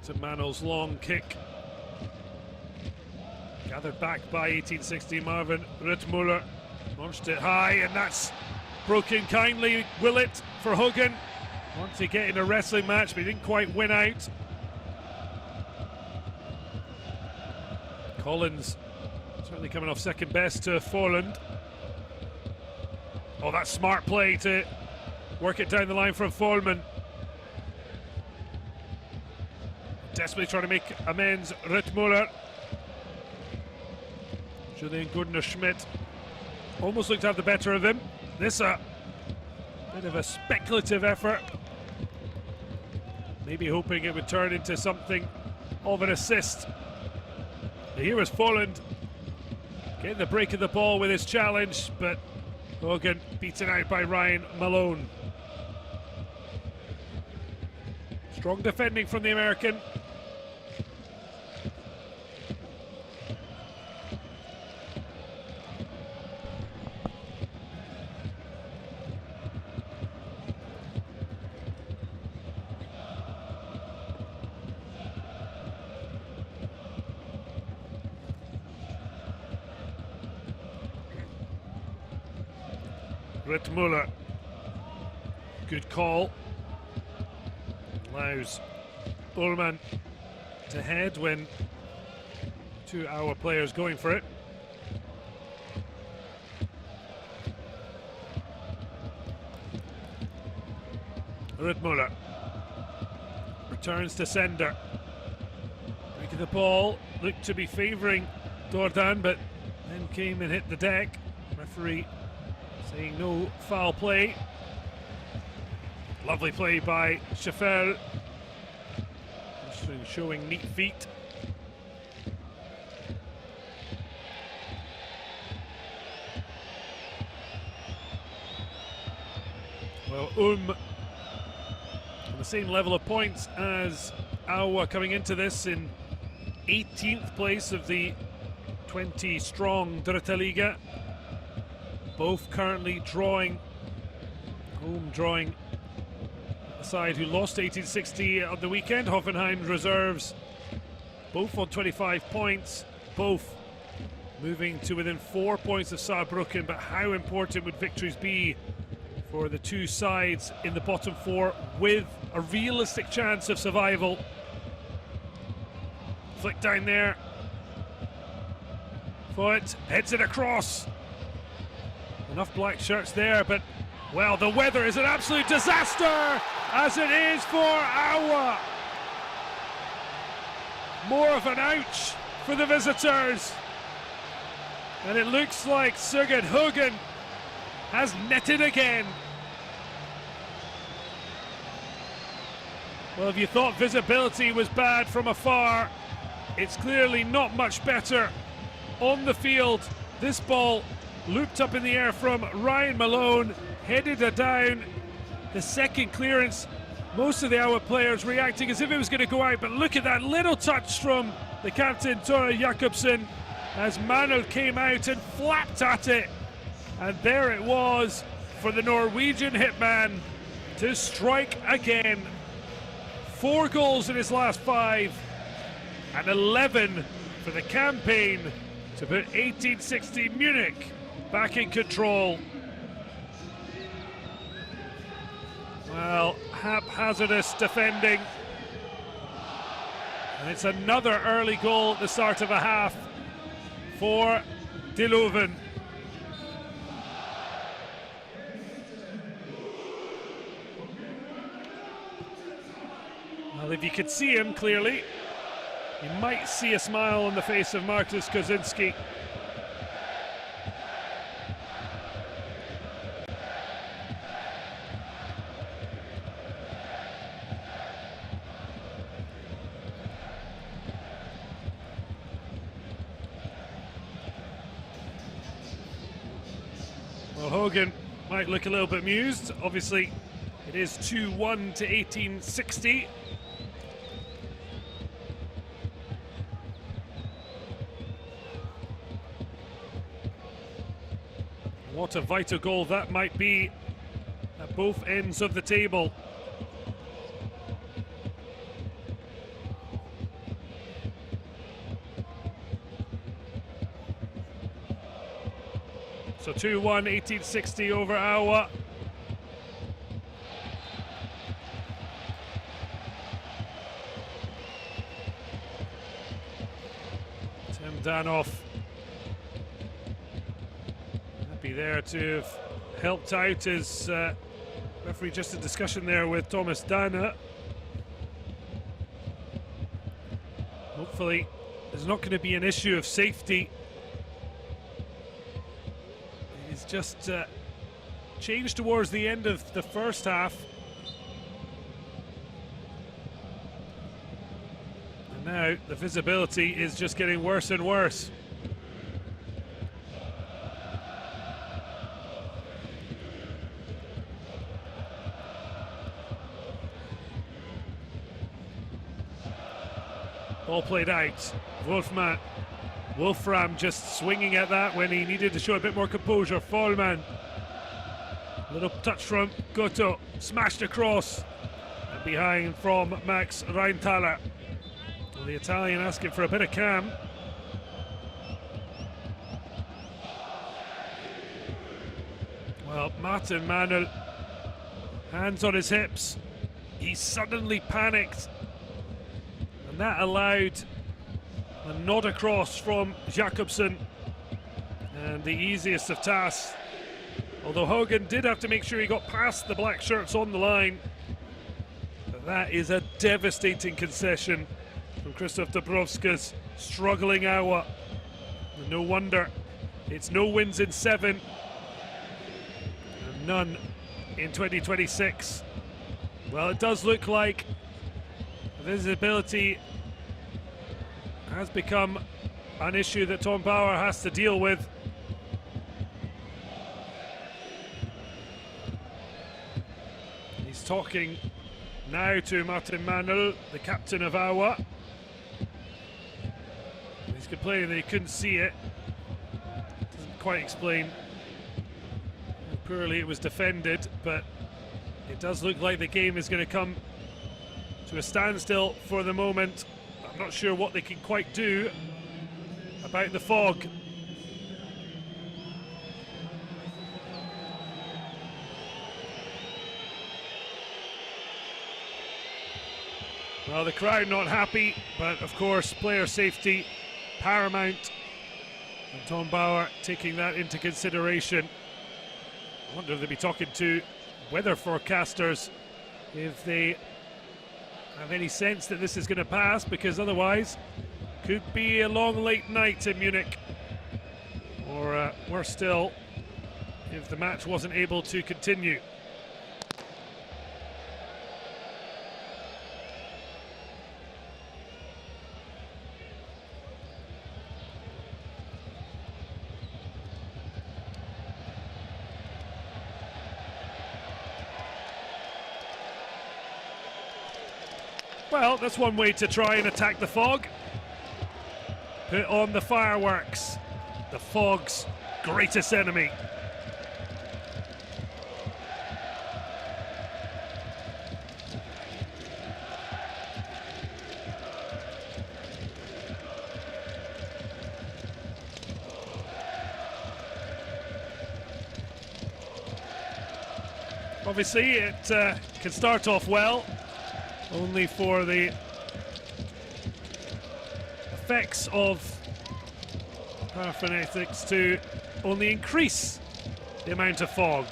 To Manuel's long kick. Gathered back by 1860. Marvin Rittmuller launched it high, and that's broken kindly. Will it for Hogan? Wants to get in a wrestling match, but he didn't quite win out. Collins certainly coming off second best to Folland. Oh, that's smart play to work it down the line from Folman. Desperately trying to make amends, Rittmuller. Julian Gardner-Schmidt almost looked to have the better of him. This a bit of a speculative effort. Maybe hoping it would turn into something of an assist. But here was Folland getting the break of the ball with his challenge, but Hogan beaten out by Ryan Malone. Strong defending from the American. Rittmuller, good call. Allows Ullmann to head when 2 Aue players going for it. Rittmuller returns to sender. Breaking the ball, looked to be favouring Dordan, but Then came and hit the deck. Referee saying no foul play. Lovely play by Schaffer. Showing neat feet. Well, on the same level of points as Aue coming into this in 18th place of the 20-strong Dritte Liga. Both currently drawing, drawing a side who lost 1860 on the weekend. Hoffenheim reserves, both on 25 points, both moving to within 4 points of Saarbrücken. But how important would victories be for the two sides in the bottom four with a realistic chance of survival? Flick down there. Foot heads it across. Enough black shirts there, but well, the weather is an absolute disaster, as it is for Aue. More of an ouch for the visitors. And it looks like Sigurd Haugen has netted again. Well, if you thought visibility was bad from afar, it's clearly not much better on the field. This ball looped up in the air from Ryan Malone, headed it down. The second clearance, most of the Aue players reacting as if it was going to go out, but look at that little touch from the captain, Tore Jakobsen, as Manuel came out and flapped at it. And there it was for the Norwegian hitman to strike again. 4 goals in his last 5, and 11 for the campaign to put 1860 Munich back in control. Well, haphazardous defending. And it's another early goal at the start of a half for De Leuven. Well, if you could see him clearly, you might see a smile on the face of Marcus Kozinski. Well, Haugen might look a little bit amused. Obviously, it is 2-1 to 1860. What a vital goal that might be at both ends of the table. So 2-1, 1860 over Aue. Tim Danoff happy there to have helped out his referee. Just a discussion there with Thomas Dana. Hopefully there's not going to be an issue of safety. It's just changed towards the end of the first half. And now the visibility is just getting worse and worse. Ball played out. Wolfram just swinging at that when he needed to show a bit more composure. Follman. Little touch from Goto. Smashed across. And behind from Max Reintaler. Well, the Italian asking for a bit of calm. Well, Martin Manuel, hands on his hips. He suddenly panicked. And that allowed a nod across from Jakobsen, and the easiest of tasks. Although Haugen did have to make sure he got past the black shirts on the line. But that is a devastating concession from Krzysztof Dąbrowski's struggling Aue. And no wonder It's no wins in 7 and none in 2026. Well, it does look like visibility has become an issue that Tom Bauer has to deal with. He's talking now to Martin Manuel, the captain of Aue. He's complaining that he couldn't see it. Doesn't quite explain how poorly it was defended, but it does look like the game is going to come to a standstill for the moment. I'm not sure what they can quite do about the fog. Well, the crowd not happy, but of course player safety paramount, and Tom Bauer taking that into consideration. I wonder if they'll be talking to weather forecasters if they have any sense that this is going to pass, because otherwise could be a long late night in Munich, or worse still, if the match wasn't able to continue. Well, that's one way to try and attack the fog. Put on the fireworks, the fog's greatest enemy. Obviously, it can start off well, only for the effects of paraphonetics to only increase the amount of fog.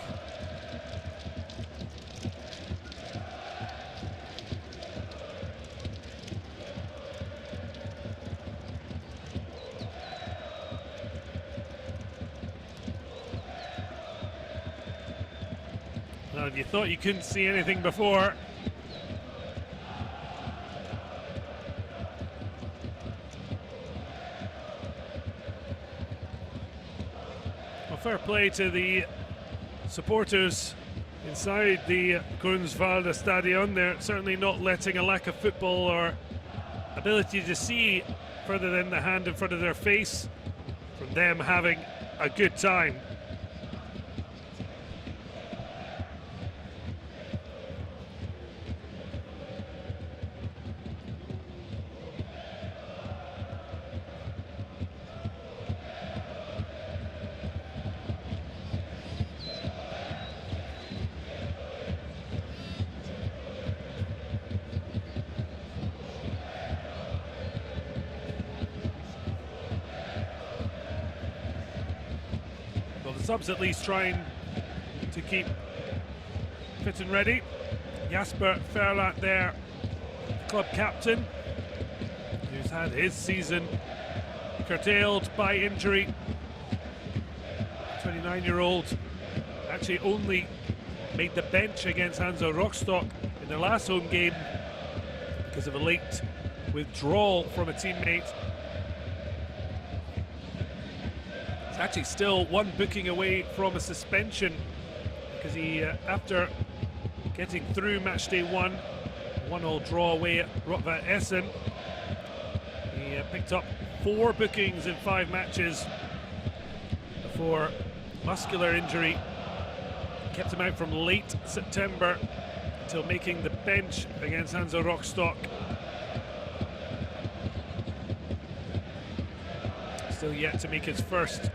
Well, you thought you couldn't see anything before. Fair play to the supporters inside the Grunwald Stadion. They're certainly not letting a lack of football or ability to see further than the hand in front of their face from them having a good time. Subs at least trying to keep fit and ready. Jasper Verlat there, club captain, who's had his season curtailed by injury. 29-year-old actually only made the bench against Hansa Rostock in their last home game because of a late withdrawal from a teammate. Actually still one booking away from a suspension, because he, after getting through match day 1-1 draw away at Rotva Essen, he picked up 4 bookings in 5 matches before muscular injury kept him out from late September until making the bench against Hansa Rostock. Still yet to make his first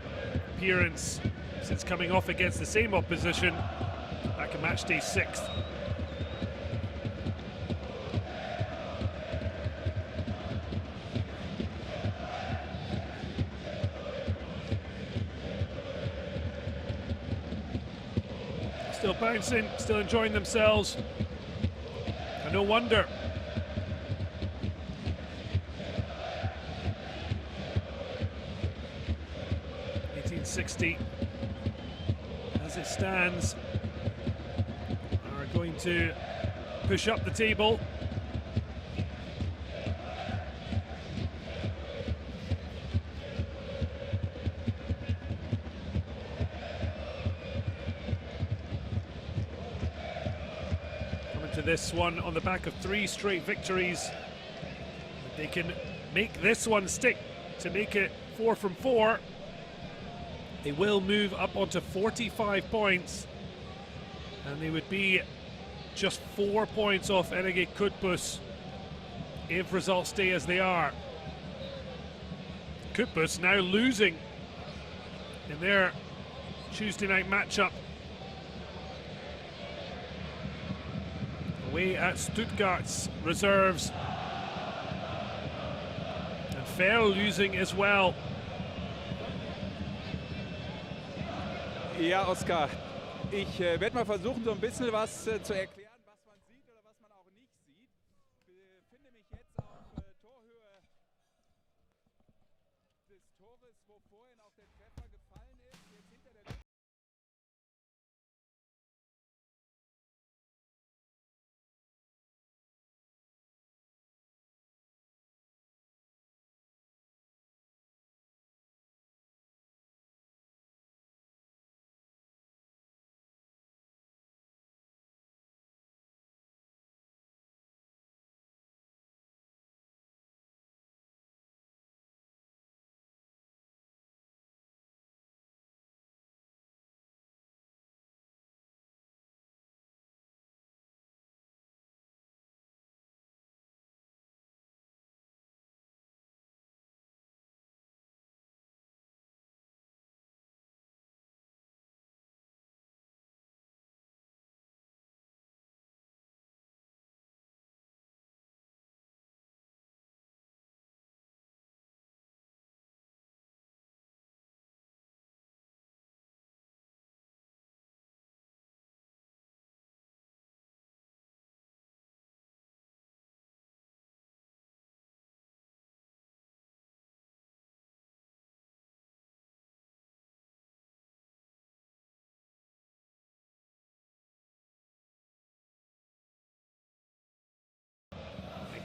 appearance since coming off against the same opposition back in match day 6. Still bouncing, still enjoying themselves, and no wonder. 1860 as it stands are going to push up the table. Coming to this one on the back of 3 straight victories. They can make this one stick to make it 4 from 4. They will move up onto 45 points, and they would be just 4 points off Erzgebirge Cottbus if results stay as they are. Cottbus now losing in their Tuesday night matchup away at Stuttgart's reserves, and Ferl losing as well. Ja, Oskar, ich werde mal versuchen, so ein bisschen was zu erklären, was man sieht oder was man auch nicht sieht. Ich befinde mich jetzt auf Torhöhe des Tores, wo vorhin auch der Treffer gefallen ist. Jetzt hinter der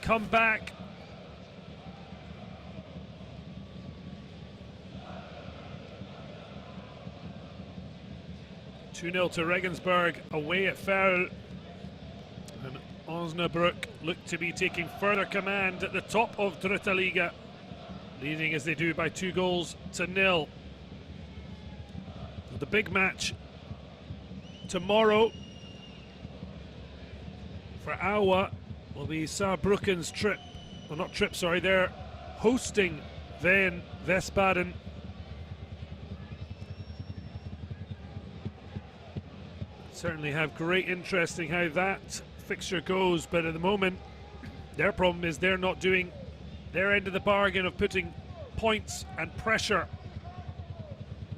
Come back. (2-0) to Regensburg away at Ferl. And Osnabrück look to be taking further command at the top of Dritte Liga, leading as they do by 2-0. The big match tomorrow for Aue will be Saarbrücken's trip, well, not trip, sorry, they're hosting Wien Wiesbaden. Certainly have great interest in how that fixture goes, but at the moment their problem is they're not doing their end of the bargain of putting points and pressure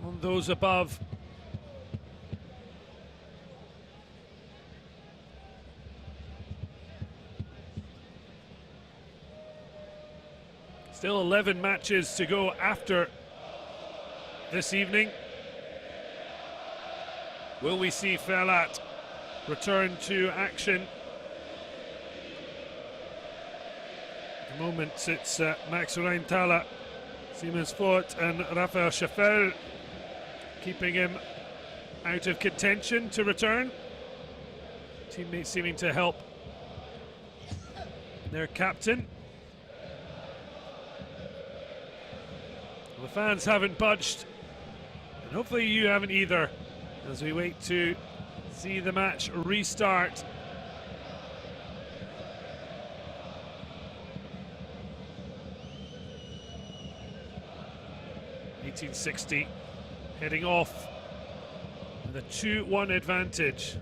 on those above. Still 11 matches to go after this evening. Will we see Ferlat return to action? At the moment it's Max Rheintaler, Siemens Fort and Raphael Schaffel keeping him out of contention to return. Teammates seeming to help their captain. The fans haven't budged, and hopefully you haven't either, as we wait to see the match restart. (1860) heading off with a 2-1 advantage.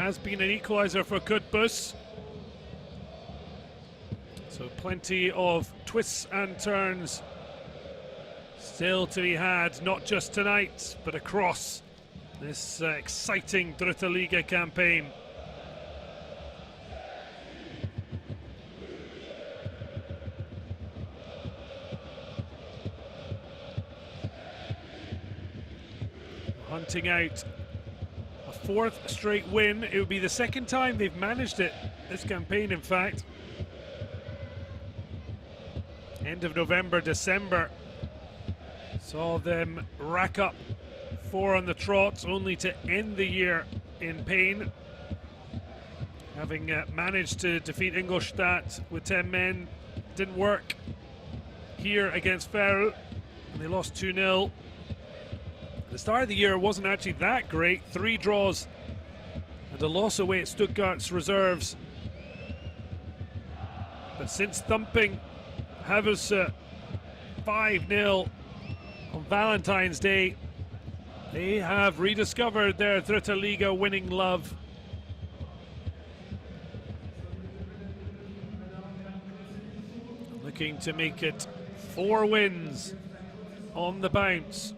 has been an equaliser for Cottbus. So plenty of twists and turns still to be had, not just tonight, but across this exciting Dritte Liga campaign. Hunting out a fourth straight win. It would be the second time they've managed it this campaign, in fact. End of November, December saw them rack up 4 on the trot, only to end the year in pain. Having managed to defeat Ingolstadt with 10 men, didn't work here against Ferl, and they lost 2-0. The start of the year wasn't actually that great. 3 draws and a loss away at Stuttgart's reserves. But since thumping Havelse 5-0 on Valentine's Day, they have rediscovered their Dritte Liga winning love. Looking to make it 4 wins on the bounce.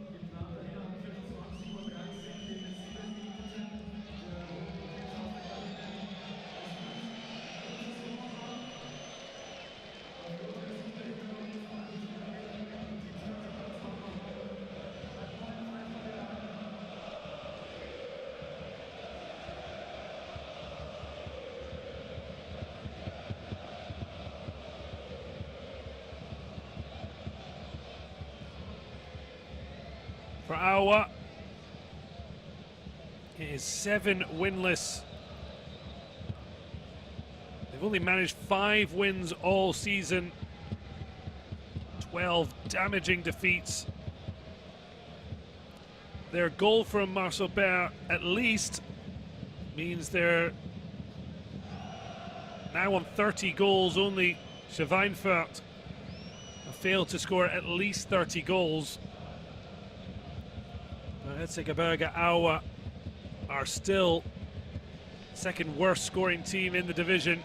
For Aue, it is 7 winless. They've only managed 5 wins all season, 12 damaging defeats. Their goal from Marcel Baer at least means they're now on 30 goals. Only Schweinfurt have failed to score at least 30 goals. Erzgebirge Aue are still second worst scoring team in the division.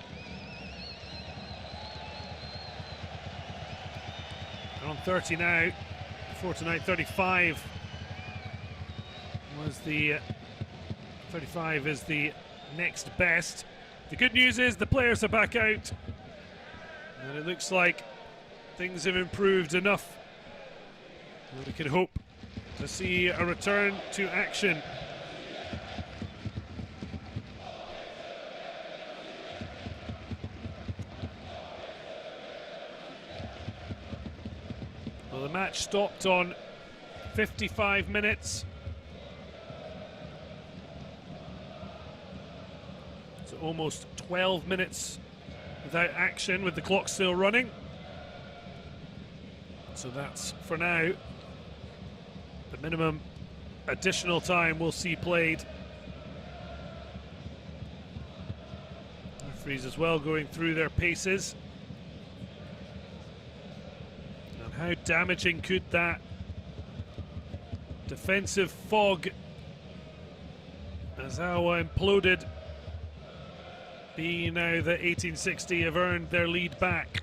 They're on 30 now. Before tonight, 35 was the 35 is the next best. The good news is the players are back out, and it looks like things have improved enough that we can hope to see a return to action. Well, the match stopped on 55 minutes. So almost 12 minutes without action, with the clock still running. So that's, for now, the minimum additional time we'll see played. Referees as well going through their paces. And how damaging could that defensive fog, as Aue imploded, be now that 1860 have earned their lead back?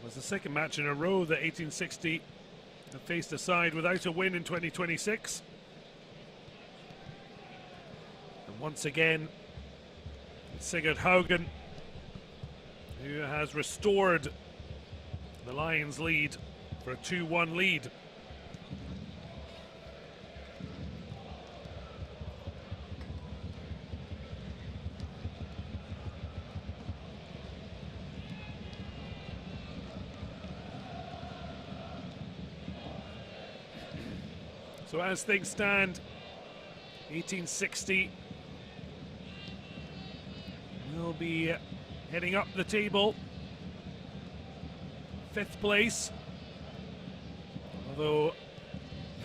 Was the second match in a row that 1860 have faced a side without a win in 2026. And once again, Sigurd Haugen, who has restored the Lions' lead for a 2-1 lead. So as things stand, 1860 will be heading up the table. 5th place. Although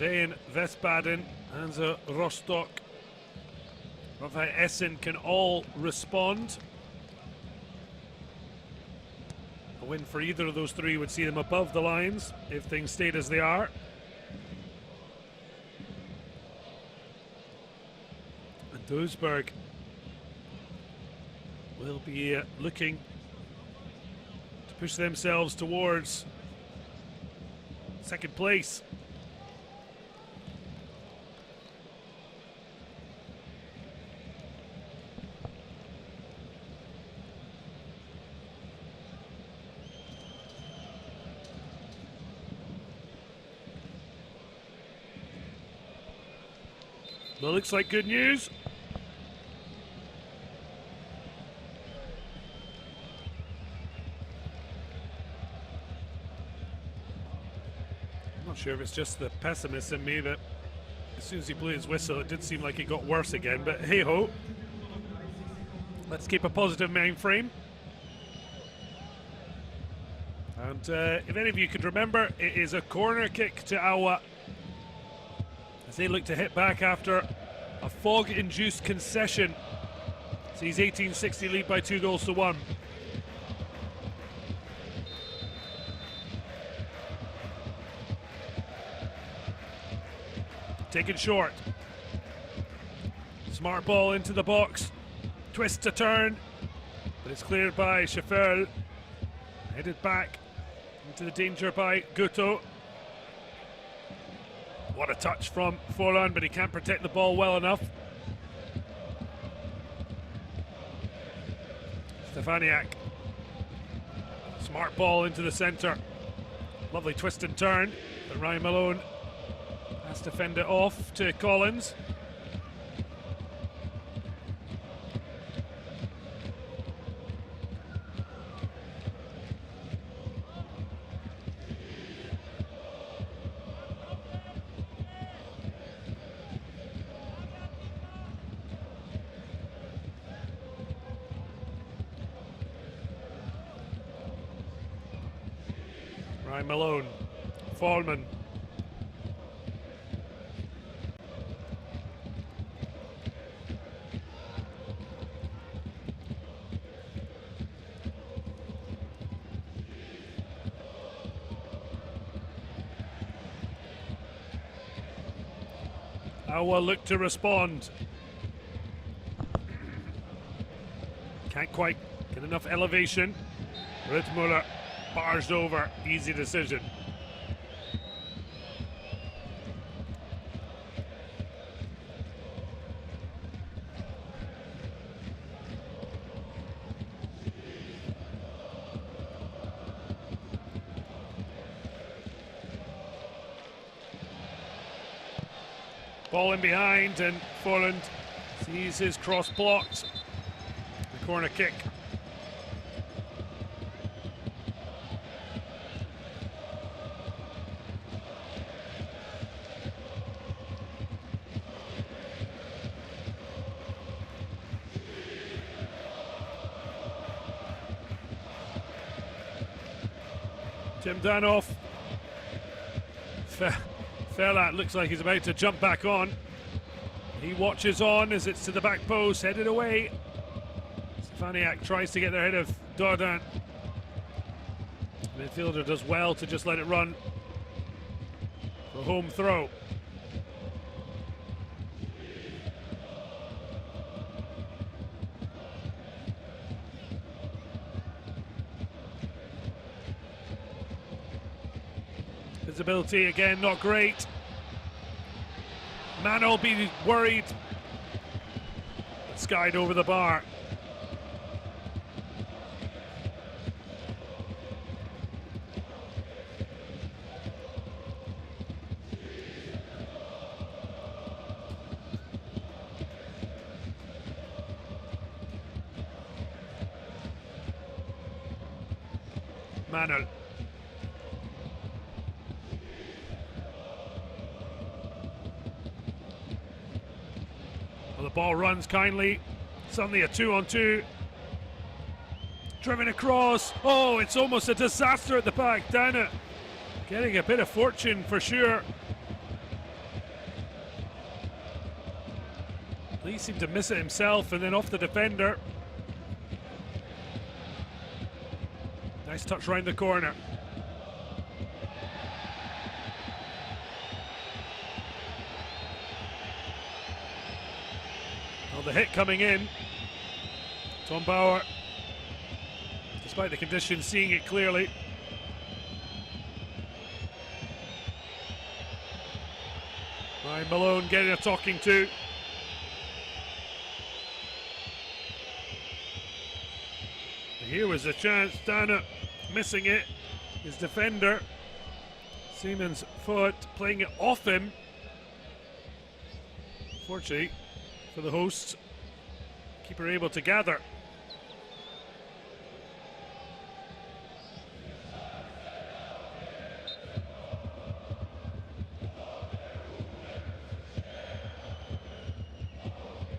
Wien, Wiesbaden, Hansa Rostock, Rot-Weiß Essen can all respond. A win for either of those three would see them above the lines if things stayed as they are. And Duisburg will be looking to push themselves towards 2nd place. Well, looks like good news. I'm not sure if it's just the pessimist in me that as soon as he blew his whistle, it did seem like it got worse again, but hey-ho. Let's keep a positive mind frame. And if any of you could remember, it is a corner kick to Aue as they look to hit back after a fog-induced concession. Sees 1860 lead by 2-1. Taken short. Smart ball into the box. Twist to turn, but it's cleared by Schafferl. Headed back into the danger by Guto. What a touch from Forlan, but he can't protect the ball well enough. Stefaniak. Smart ball into the centre. Lovely twist and turn, but Ryan Malone has to fend it off to Collins. Ryan Malone, Fallman. Aue look to respond. Can't quite get enough elevation. Rittmuller barged over, easy decision. Ball in behind, and Forland sees his cross blocked. The corner kick. Tim Danoff. Ferlat looks like he's about to jump back on. He watches on as it's to the back post, headed away. Stefaniak tries to get there ahead of Dordan. The midfielder does well to just let it run for home throw. Visibility again, not great. Mann will be worried. Skied over the bar. Mann. the ball runs kindly. Suddenly a 2-on-2. Driven across. Oh, it's almost a disaster at the back. Down it. Getting a bit of fortune for sure. He seemed to miss it himself and then off the defender. Nice touch round the corner. Well, the hit coming in. Tom Bauer, despite the conditions, seeing it clearly. Ryan Malone getting a talking to. Here was a chance. Dana missing it. His defender, Siemens foot, playing it off him. Fortunately for the hosts, keeper able to gather.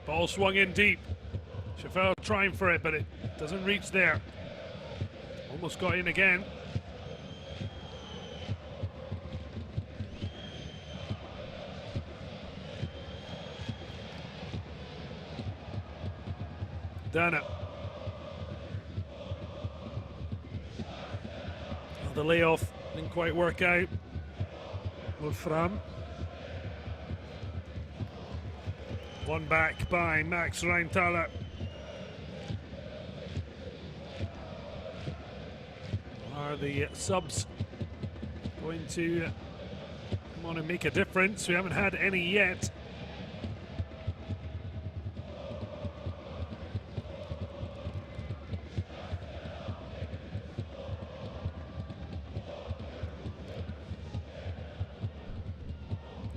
Ball swung in deep. Chauffeur trying for it, but it doesn't reach there. Almost got in again. Dana. Well, the layoff didn't quite work out. Wolfram. One back by Max Reintaler. Are the subs going to come on and make a difference? We haven't had any yet.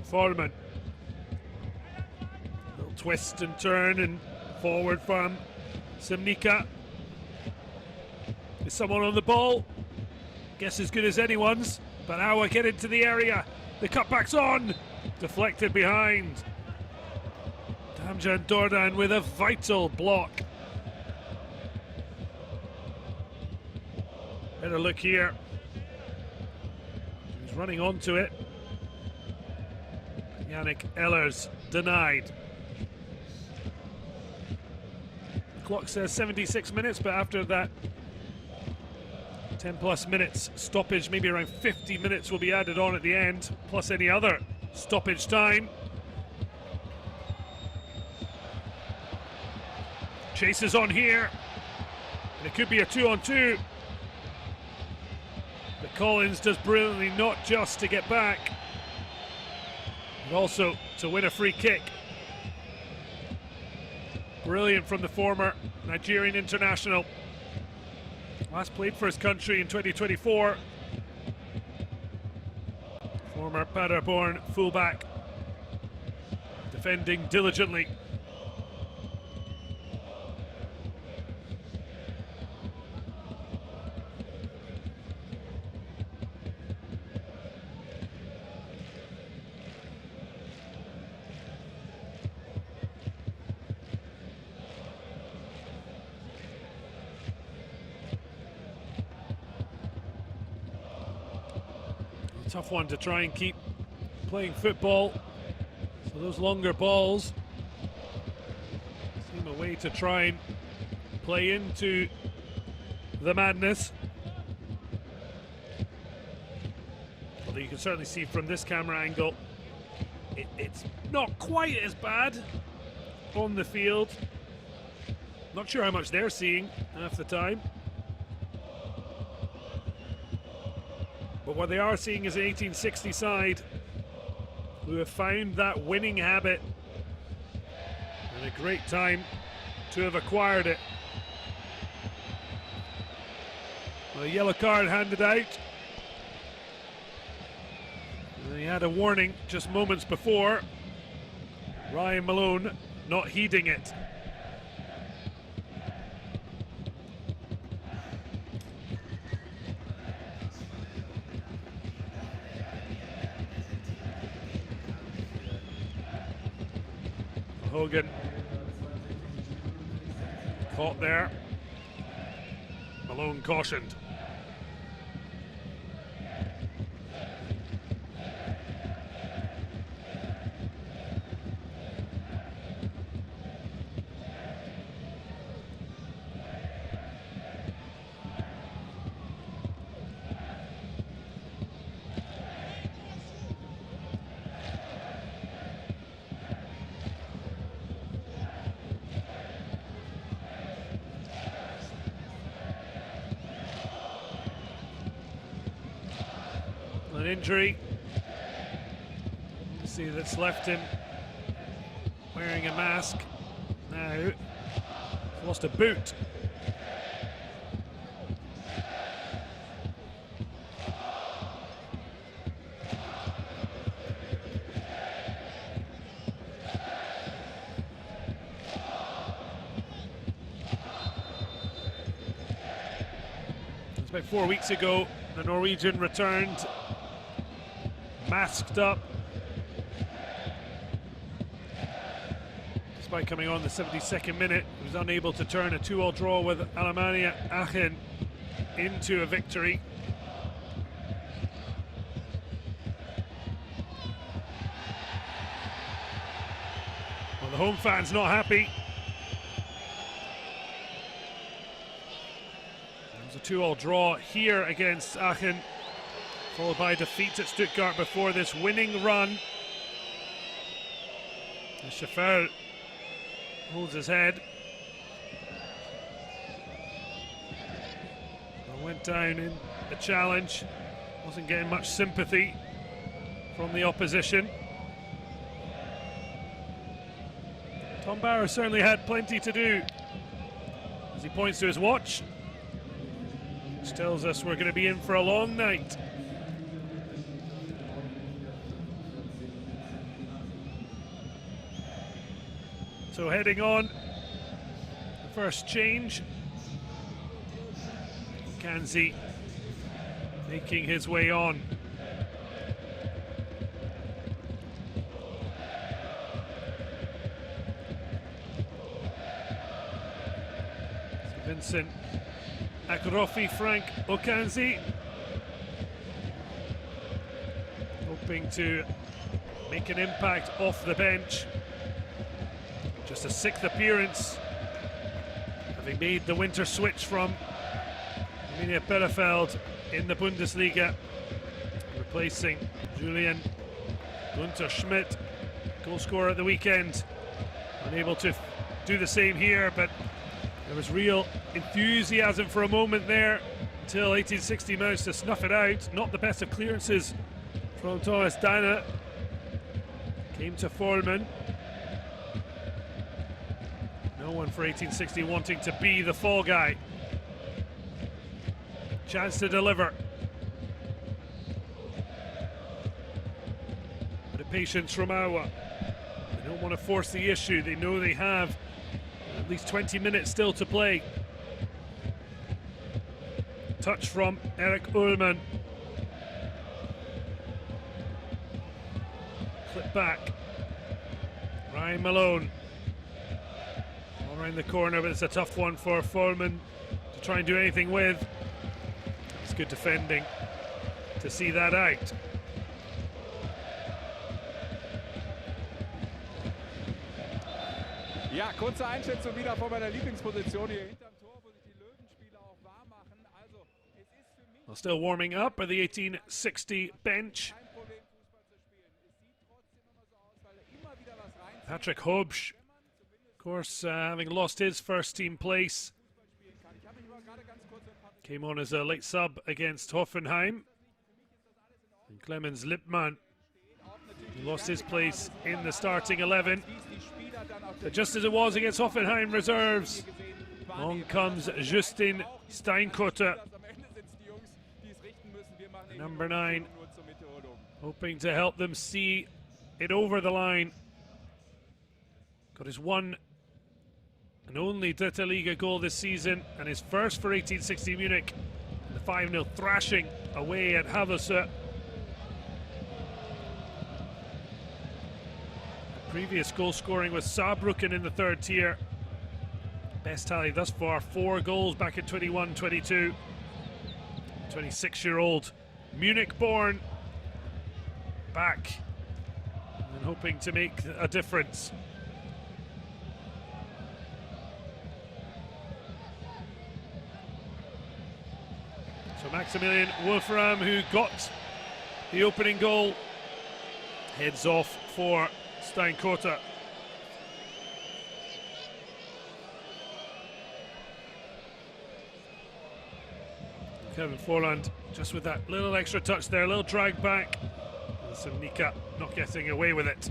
Foreman. Little twist and turn and forward from Simnica. Is someone on the ball? Guess as good as anyone's, but Aue get into the area. The cutback's on, deflected behind. Damjan Dordan with a vital block. Better look here. He's running onto it. Yannick Ehlers denied. The clock says 76 minutes, but after that 10 plus minutes stoppage, maybe around 50 minutes will be added on at the end, plus any other stoppage time. Chase is on here, and it could be a 2-on-2. But Collins does brilliantly, not just to get back, but also to win a free kick. Brilliant from the former Nigerian international. Last played for his country in 2024. Former Paderborn fullback, defending diligently. Tough one to try and keep playing football. So those longer balls seem a way to try and play into the madness. Although you can certainly see from this camera angle, it's not quite as bad on the field. Not sure how much they're seeing half the time. But what they are seeing is an 1860 side who have found that winning habit, and a great time to have acquired it. Well, a yellow card handed out. And he had a warning just moments before. Ryan Malone not heeding it. Hogan Caught there. Malone cautioned. An injury. See, that's left him wearing a mask. Now, lost a boot. It was about 4 weeks ago the Norwegian returned masked up. Despite coming on the 72nd minute, he was unable to turn a 2-2 draw with Alemannia Aachen into a victory. Well, the home fans not happy. It was a 2-2 draw here against Aachen, followed by defeat at Stuttgart before this winning run. Schaffer holds his head. Went down in the challenge. Wasn't getting much sympathy from the opposition. Tom Bauer certainly had plenty to do, as he points to his watch, which tells us we're going to be in for a long night. So heading on, the first change. Kanzi making his way on. So Vincent Akrofi, Frank Okanzi, hoping to make an impact off the bench. Just a 6th appearance, having made the winter switch from Arminia Bielefeld in the Bundesliga, replacing Julian Gunther Schmidt, goal scorer at the weekend. Unable to do the same here, but there was real enthusiasm for a moment there until 1860 managed to snuff it out. Not the best of clearances from Thomas Dana. Came to Follmann. No one for 1860 wanting to be the fall guy. Chance to deliver. Bit of patience from Aue. They don't want to force the issue. They know they have at least 20 minutes still to play. Touch from Erik Ullmann. Clip back. Ryan Malone. Around the corner, but it's a tough one for Follmann to try and do anything with. It's good defending to see that out. Ja, kurze Einschätzung wieder von meiner Lieblingsposition hier hinterm Tor, wo sich die Löwenspieler auch warm machen. Also, es ist für mich Well, still warming up at the 1860 bench. kein Problem, Fußball zu spielen. Es sieht trotzdem immer so aus, weil immer wieder was reinzieht. Patrick Hobsch, of course, having lost his first team place, Ich habe mich aber gerade ganz kurz mit Patrick came on as a late sub against Hoffenheim. And Clemens Lippmann, who lost his place in the starting 11. die Spieler dann auch But just as it was against Hoffenheim reserves, on comes Justin Steinkotter, am Ende sind es die Jungs, die es richten müssen. Wir machen number 9, nur zur Mitte oder hoping to help them see it over the line. Got his one and only Dritte Liga goal this season, and his first for 1860 Munich. The 5-0 thrashing away at Havelse. Previous goal scoring with Saarbrücken in the third tier. Best tally thus far, 4 goals back in 21-22. 26-year-old Munich-born, back and hoping to make a difference. So Maximilian Wolfram, who got the opening goal, heads off for Steinkota. Kevin Forland just with that little extra touch there, a little drag back. And Semnica not getting away with it.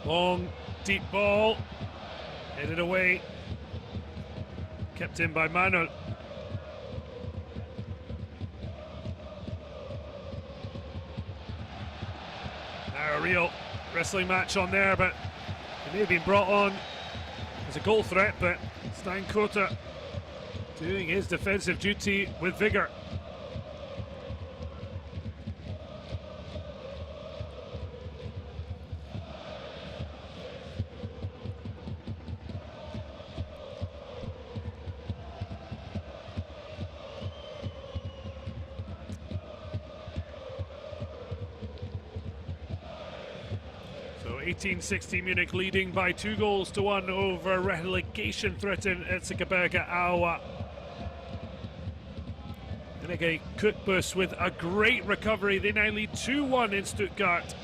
Long, deep ball, headed away, kept in by Manuel. Now a real wrestling match on there, but it may have been brought on as a goal threat, but Steinkota doing his defensive duty with vigour. So 1860 Munich leading by 2-1 over relegation threatened Erzgebirge Aue. Renegade Cottbus with a great recovery. They now lead 2-1 in Stuttgart.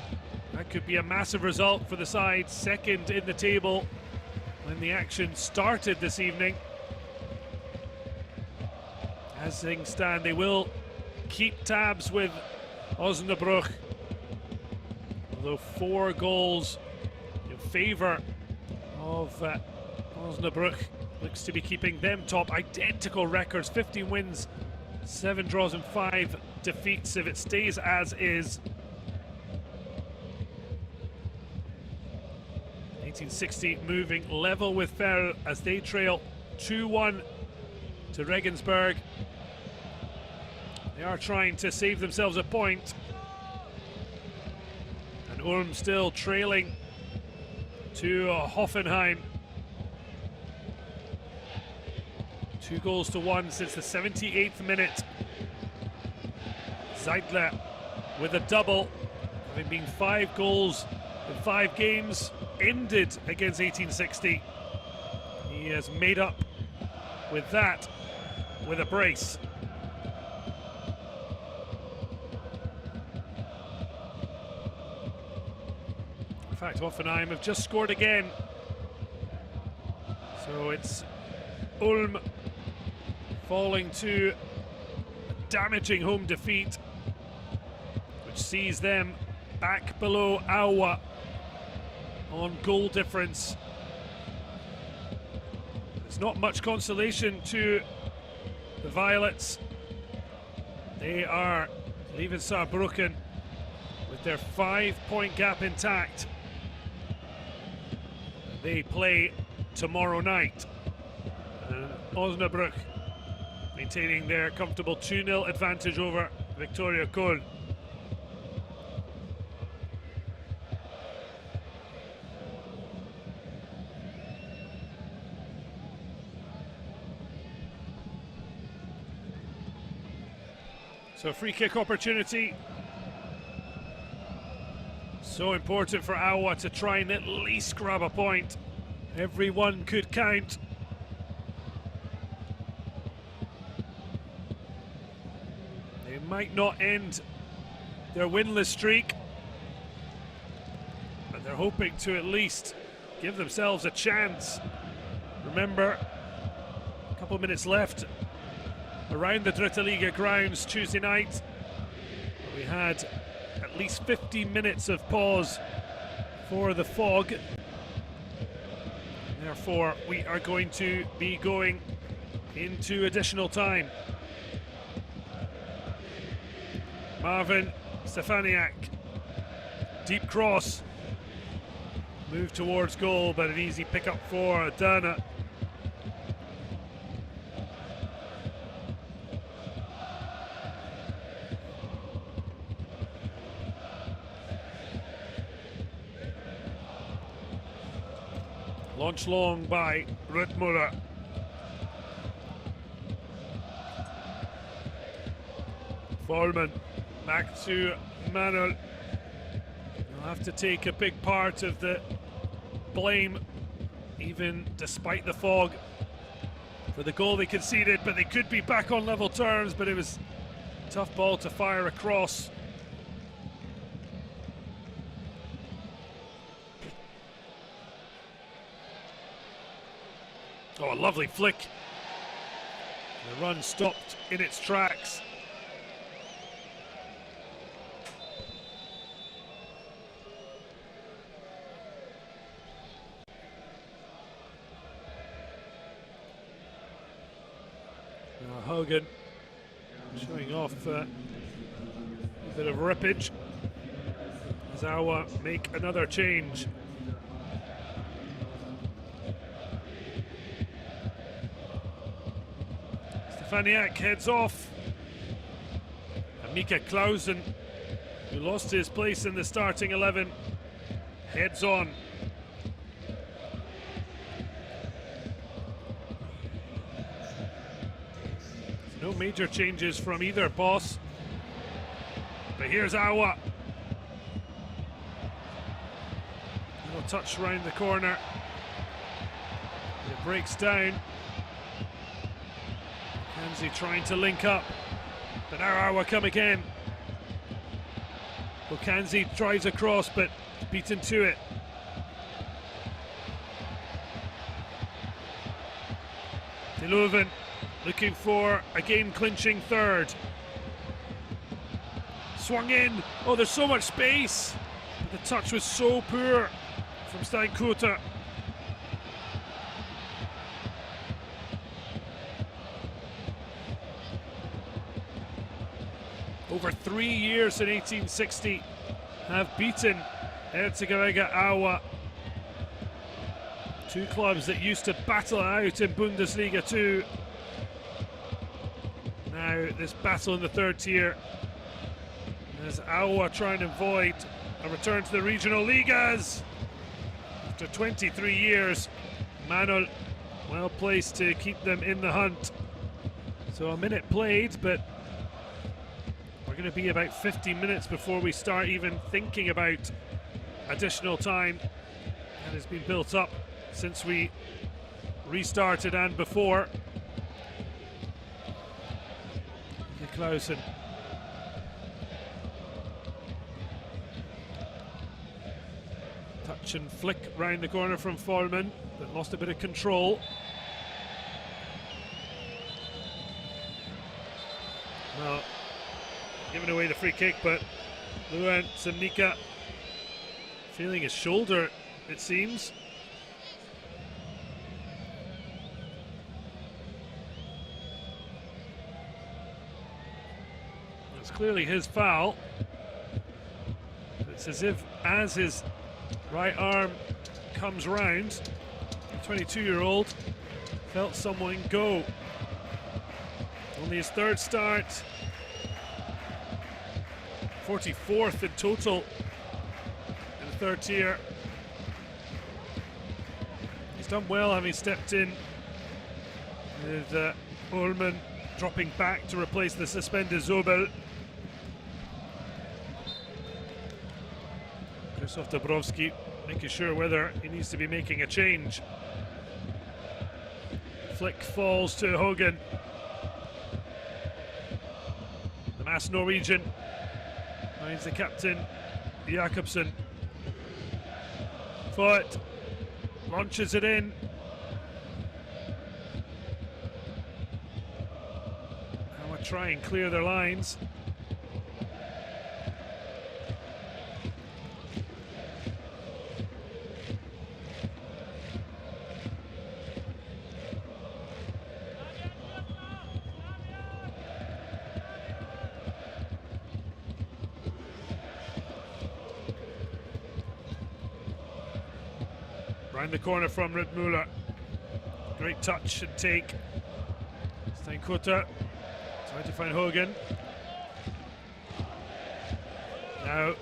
That could be a massive result for the side, second in the table when the action started this evening. As things stand, they will keep tabs with Osnabrück. Although 4 goals in favour of Osnabrück looks to be keeping them top. Identical records, 15 wins, 7 draws and 5 defeats if it stays as is. 1860 moving level with Ferl as they trail 2-1 to Regensburg. They are trying to save themselves a point. And Ulm still trailing to Hoffenheim. 2-1 since the 78th minute. Zeidler with a double, having been 5 goals in 5 games, ended against 1860. He has made up with that with a brace. In fact, Hoffenheim have just scored again. So it's Ulm falling to a damaging home defeat, which sees them back below Aue on goal difference. There's not much consolation to the Violets. They are leaving Saarbrücken with their 5-point gap intact. They play tomorrow night. Osnabrück maintaining their comfortable 2-0 advantage over Victoria Köln. So free kick opportunity. So important for Aue to try and at least grab a point. Every one could count. They might not end their winless streak, but they're hoping to at least give themselves a chance. Remember, a couple of minutes left around the Dritte Liga grounds Tuesday night. We had at least 15 minutes of pause for the fog. Therefore, we are going to be going into additional time. Marvin Stefaniak, deep cross, move towards goal, but an easy pick up for Dana. Launched long by Rutmuller. Foreman back to Manuel. He'll have to take a big part of the blame, even despite the fog, for the goal they conceded, but they could be back on level terms, but it was a tough ball to fire across. Oh, a lovely flick. The run stopped in its tracks. Hogan showing off a bit of rippage as Aue make another change. Stefaniak heads off. And Mika Clausen, who lost his place in the starting 11, heads on. No major changes from either boss. But here's Aue. Little touch round the corner. It breaks down. Kanzi trying to link up. But now Aue come again. Well, Kanzi drives across, but beaten to it. De Leuven looking for a game-clinching third. Swung in. Oh, there's so much space. The touch was so poor from Steinkota. Over 3 years in 1860 have beaten Erzgebirge Aue. Two clubs that used to battle out in Bundesliga 2. Now this battle in the third tier as Aue trying to avoid a return to the regional ligas. After 23 years, Manuel well placed to keep them in the hunt. So a minute played, but we're going to be about 50 minutes before we start even thinking about additional time. That has been built up since we restarted and before. Clausen. Touch and flick round the corner from Foreman, but lost a bit of control. Well, giving away the free kick, but Luan Semnika feeling his shoulder, it seems. It's clearly his foul. It's as if as his right arm comes round, the 22-year-old felt someone go. Only his third start, 44th in total in the third tier. He's done well having stepped in with Ullmann dropping back to replace the suspended Zobel. Krzysztof Dabrowski making sure whether he needs to be making a change. Flick falls to Hogan. The mass Norwegian finds the captain Jakobsen. Foot launches it in. Now we'll try and clear their lines. Round the corner from Rudmuller. Great touch and take. Steinkota trying to find Hogan. Now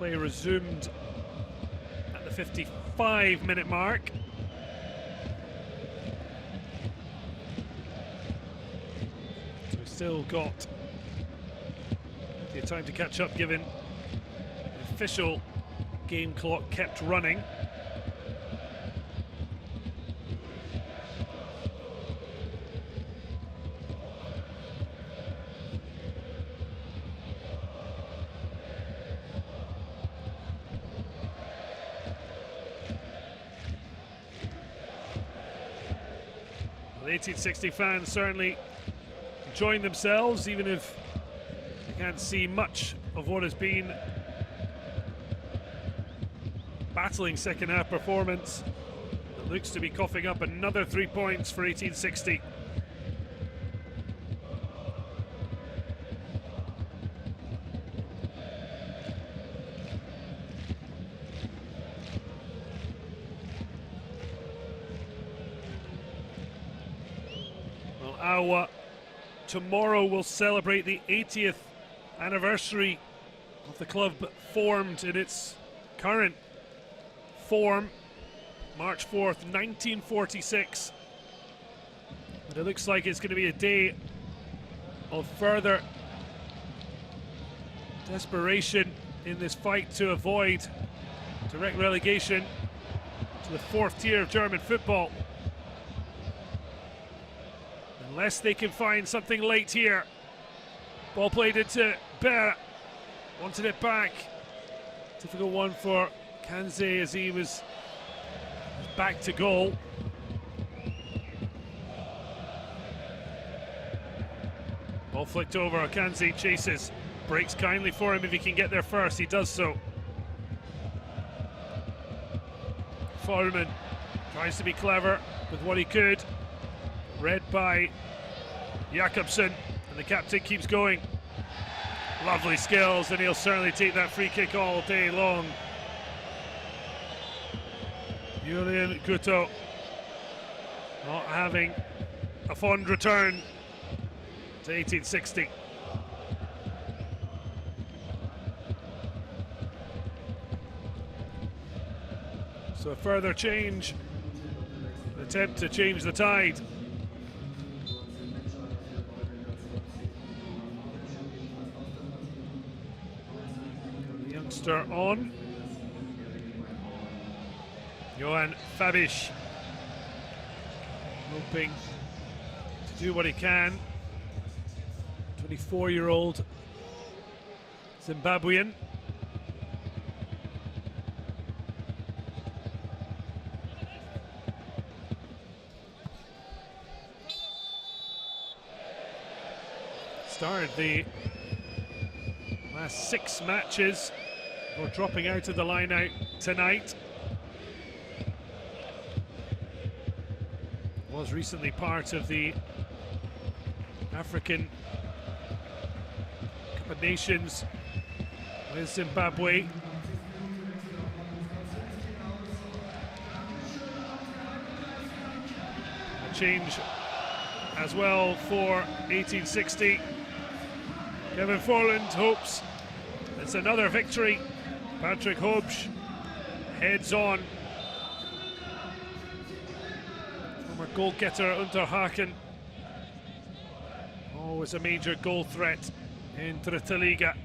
Play resumed at the 55-minute mark. So we've still got the time to catch up, given the official game clock kept running. The 1860 fans certainly enjoying themselves, even if they can't see much of what has been battling second half performance. It looks to be coughing up another 3 points for 1860. Well, Aue tomorrow will celebrate the 80th anniversary of the club formed in its current form, March 4th, 1946. But it looks like it's going to be a day of further desperation in this fight to avoid direct relegation to the 4th tier of German football. Unless they can find something late here. Ball played into BeReal. Wanted it back. Difficult one for Kanze as he was back to goal. Ball flicked over. Kanze chases. Breaks kindly for him if he can get there first. He does so. Foreman tries to be clever with what he could. Read by Jakobsen, and the captain keeps going. Lovely skills, and he'll certainly take that free kick all day long. Julian Guto not having a fond return to 1860. So a further change, an attempt to change the tide. The youngster on. Johan Fabish, hoping to do what he can. 24-year-old Zimbabwean. Started the last 6 matches before dropping out of the line-out tonight. Was recently part of the African Cup of Nations with Zimbabwe. A change as well for 1860. Kevin Forland hopes it's another victory. Patrick Hobsch heads on. Former goal-getter Unterhaken. Always a major goal threat in Dritte Liga.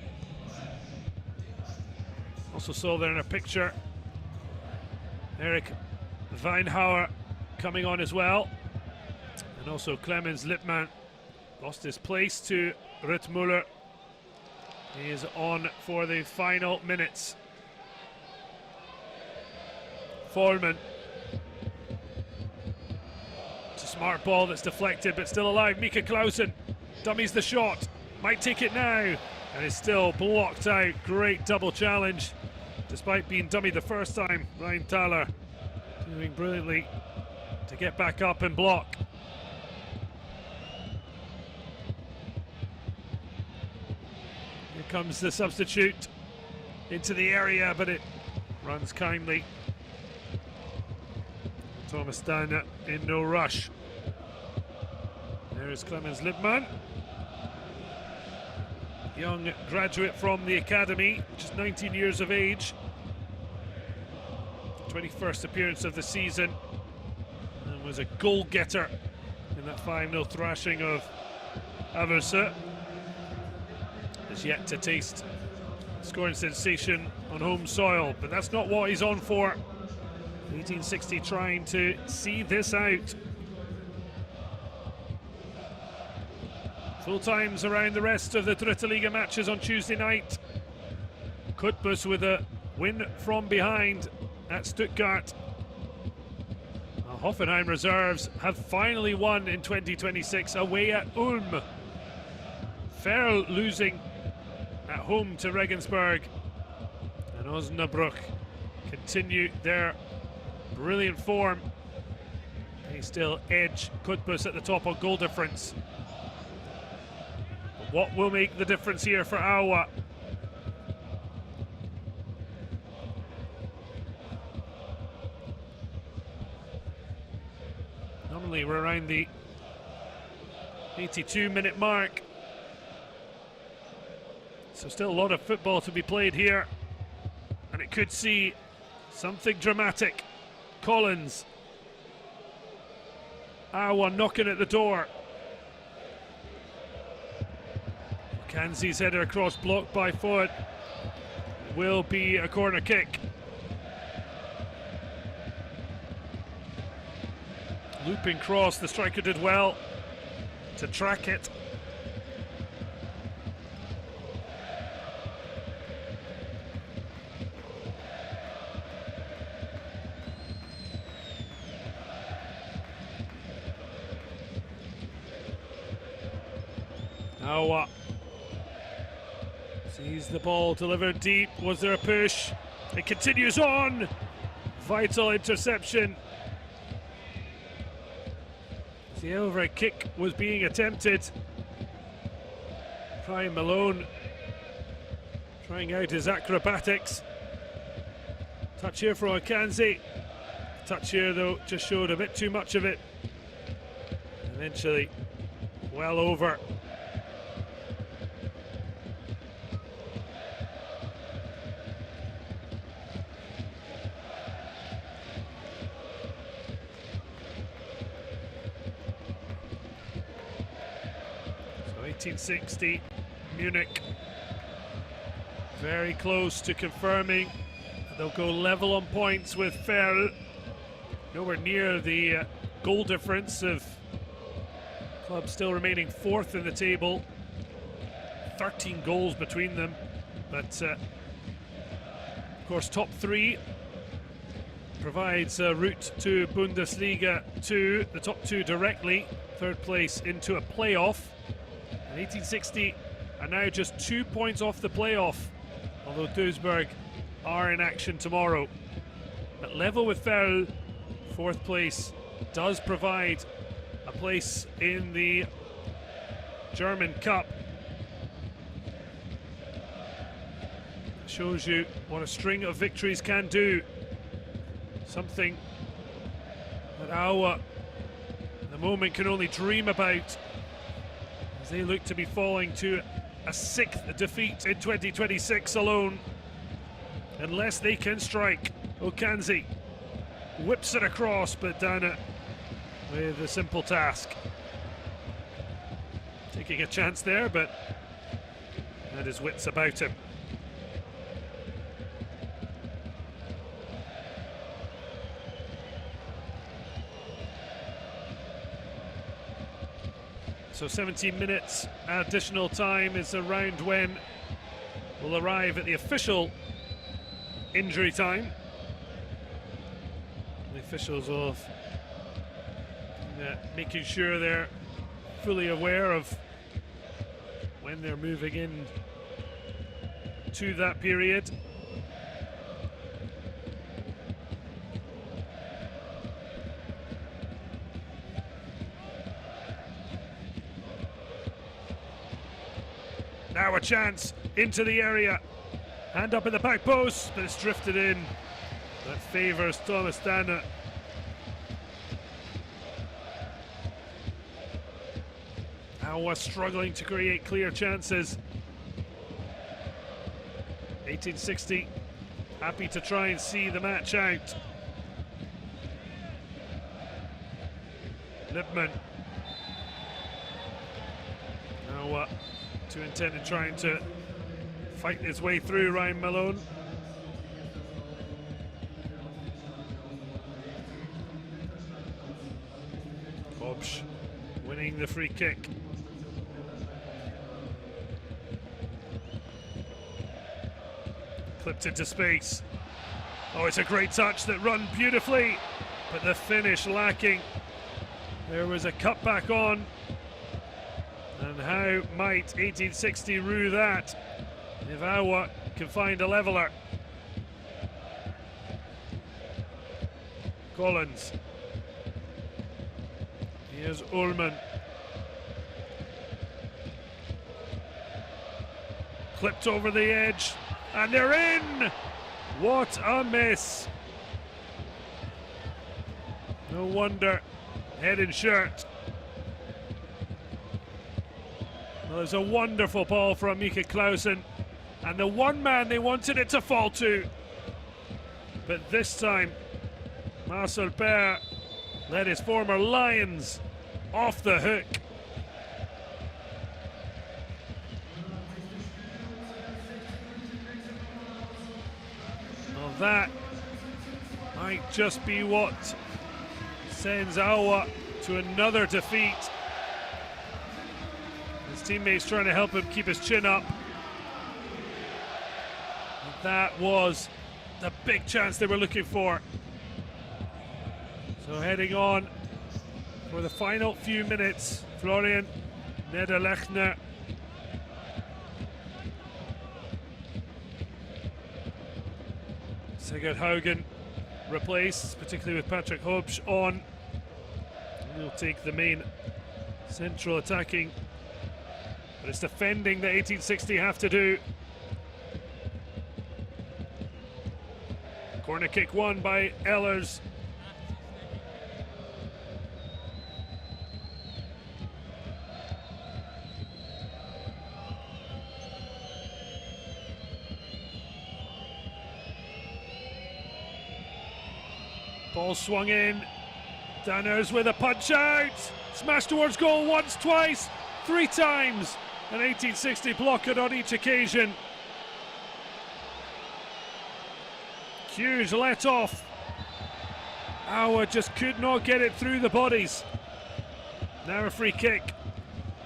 Also saw there in a picture Eric Weinhauer coming on as well. And also Clemens Lippmann lost his place to Ruud Müller. He is on for the final minutes. Foreman. It's a smart ball that's deflected but still alive. Mika Clausen dummies the shot. Might take it now. And is still blocked out. Great double challenge. Despite being dummied the first time, Ryan Thaler doing brilliantly to get back up and block. Here comes the substitute into the area, but it runs kindly. Thomas Steiner in no rush. There is Clemens Lippmann. young graduate from the academy, just 19 years of age. 21st appearance of the season, and was a goal-getter in that 5-0 thrashing of Aversa. Has yet to taste scoring sensation on home soil, but that's not what he's on for. 1860 trying to see this out. Full times around the rest of the Dritte Liga matches on Tuesday night. Cottbus with a win from behind at Stuttgart. Hoffenheim reserves have finally won in 2026 away at Ulm. Ferl losing at home to Regensburg, and Osnabrück continue their brilliant form. They still edge Cottbus at the top on goal difference. But what will make the difference here for Aue? Normally we're around the 82-minute mark, so still a lot of football to be played here, and it could see something dramatic. Collins, Aue knocking at the door. Kanzi's header across, blocked by Ford. Will be a corner kick. Looping cross, the striker did well to track it. Aue sees the ball delivered deep. Was there a push? It continues on. Vital interception. The overhead kick was being attempted. Brian Malone trying out his acrobatics. Touch here from Akanzi. Touch here though just showed a bit too much of it. Eventually well over. So 1860, Munich very close to confirming. They'll go level on points with Ferl. Nowhere near the goal difference of club still remaining fourth in the table. 13 goals between them, but of course top three provides a route to Bundesliga 2, the top two directly, third place into a playoff. And 1860 are now just 2 points off the playoff, although Duisburg are in action tomorrow. But level with Ferl, fourth place, does provide a place in the German Cup. Shows you what a string of victories can do. Something that Aue at the moment can only dream about, as they look to be falling to a sixth defeat in 2026 alone, unless they can strike. Okanzi whips it across, but down it with a simple task. Taking a chance there, but had his wits about him. So 17 minutes additional time is around when we'll arrive at the official injury time. The officials of making sure they're fully aware of when they're moving in to that period. Now a chance into the area. Hand up in the back post, but it's drifted in. That favours Thomas Danner. Aue struggling to create clear chances. 1860 happy to try and see the match out. Lippmann. Now too intent in trying to fight his way through Ryan Malone. Hobsch winning the free kick. Clipped into space. Oh, it's a great touch that run beautifully, but the finish lacking. There was a cutback on, and how might 1860 rue that if Aue can find a leveller. Collins. Here's Ullmann. Clipped over the edge, and they're in! What a miss! No wonder, head and shirt. Well, there's a wonderful ball from Mika Clausen, and the one man they wanted it to fall to. But this time, Marcel Baer let his former Lions off the hook. Well, that might just be what sends Aue to another defeat. His teammates trying to help him keep his chin up. And that was the big chance they were looking for. So heading on for the final few minutes, Florian Niederlechner. Sigurd Haugen replaced, particularly with Patrick Hobsch on. He'll take the main central attacking, but it's defending that 1860 have to do. Corner kick won by Ehlers. Ball swung in. Danners with a punch out. Smash towards goal once, twice, three times. And 1860 block it on each occasion. Huge let off. Aue just could not get it through the bodies. Now a free kick.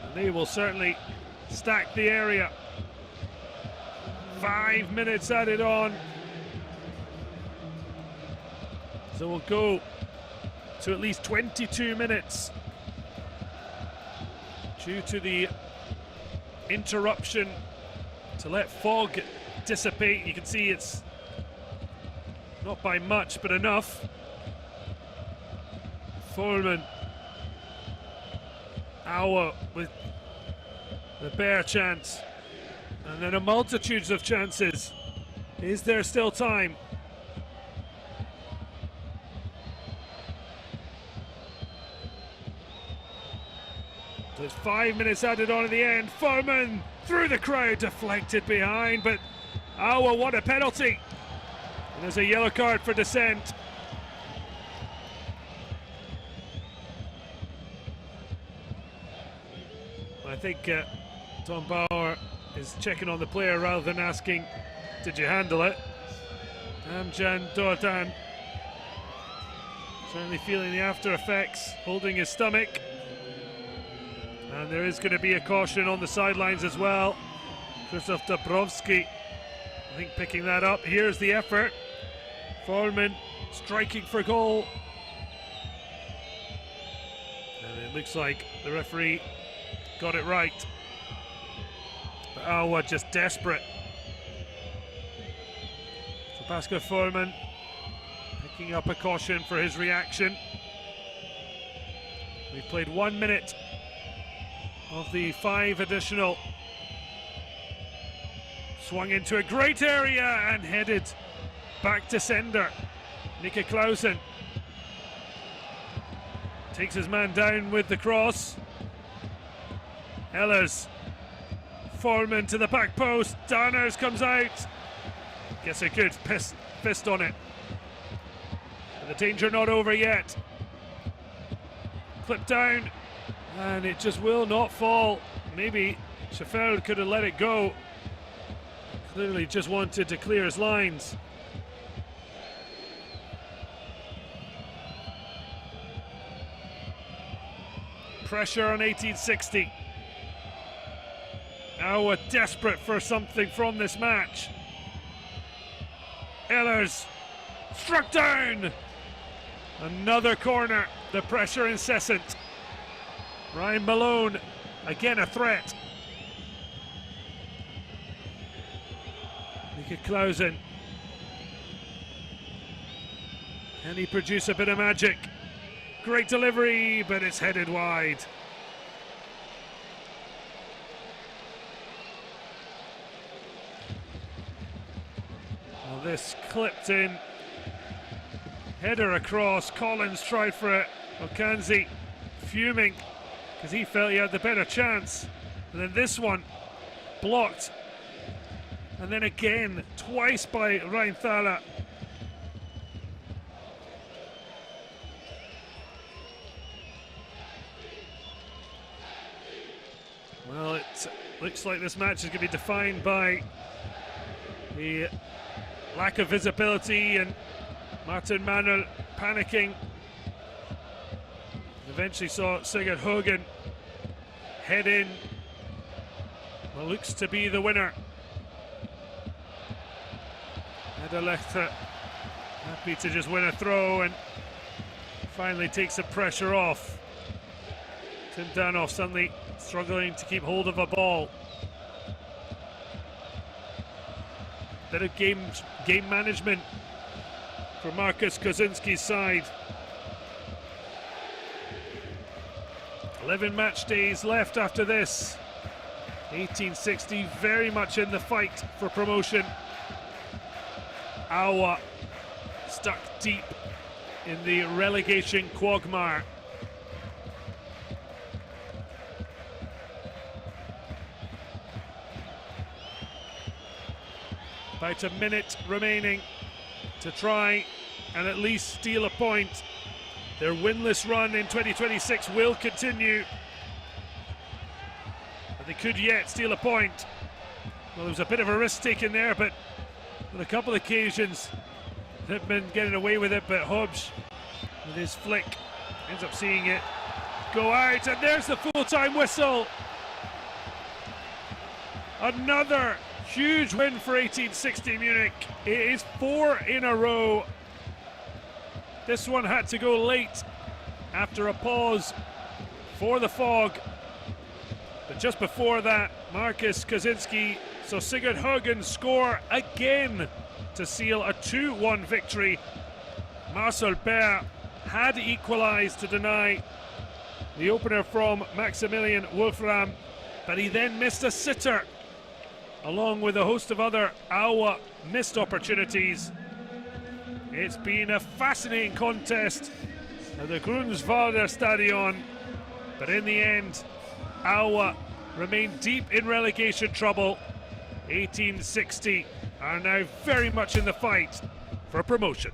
And they will certainly stack the area. 5 minutes added on. So we'll go to at least 22 minutes due to the interruption to let fog dissipate. You can see it's not by much, but enough. Foreman, Aue with the bare chance, and then a multitude of chances. Is there still time? There's 5 minutes added on at the end. Foreman through the crowd, deflected behind, but Aue won a penalty. And there's a yellow card for dissent. I think Tom Bauer is checking on the player rather than asking, did you handle it? Amjan Dordan certainly feeling the after effects, holding his stomach. And there is going to be a caution on the sidelines as well. Krzysztof Dabrowski, I think, picking that up. Here's the effort. Foreman striking for goal. And it looks like the referee got it right. But Aue just desperate. So Pascal Foreman picking up a caution for his reaction. We've played 1 minute of the 5 additional. Swung into a great area and headed back to sender. Mika Clausen takes his man down with the cross. Ehlers, Foreman to the back post. Danners comes out. Gets a good fist on it. But the danger not over yet. Clipped down, and it just will not fall. Maybe Schaffer could have let it go. Clearly just wanted to clear his lines. Pressure on 1860. Aue desperate for something from this match. Ehlers struck down. Another corner. The pressure incessant. Ryan Malone again a threat. Mika Clausen. Can he produce a bit of magic? Great delivery, but it's headed wide. Well, this clipped in. Header across. Collins tried for it. Okanzi fuming because he felt he had the better chance. And then this one blocked. And then again, twice by Rheinthaler. Well, it looks like this match is going to be defined by the lack of visibility and Martin Manuel panicking. Eventually saw Sigurd Hogan head in. Well, looks to be the winner. Ederlecht happy to just win a throw and finally take some pressure off. Tim Danoff suddenly struggling to keep hold of a ball. Bit of game management for Marcus Kozinski's side. 11 match days left after this. 1860 very much in the fight for promotion. Aue stuck deep in the relegation quagmire. About a minute remaining to try and at least steal a point. Their winless run in 2026 will continue. But they could yet steal a point. Well, there was a bit of a risk taken there, but on a couple of occasions they've been getting away with it. But Hobbs, with his flick, ends up seeing it go out, and there's the full-time whistle. Another huge win for 1860 Munich. It is 4 in a row. This one had to go late after a pause for the fog. But just before that, Marcus Kozinski saw Sigurd Haugen score again to seal a 2-1 victory. Marcel Baer had equalised to deny the opener from Maximilian Wolfram, but he then missed a sitter, along with a host of other Aue missed opportunities. It's been a fascinating contest at the Grünswalder Stadion, but in the end, Aue remain deep in relegation trouble. 1860 are now very much in the fight for promotion.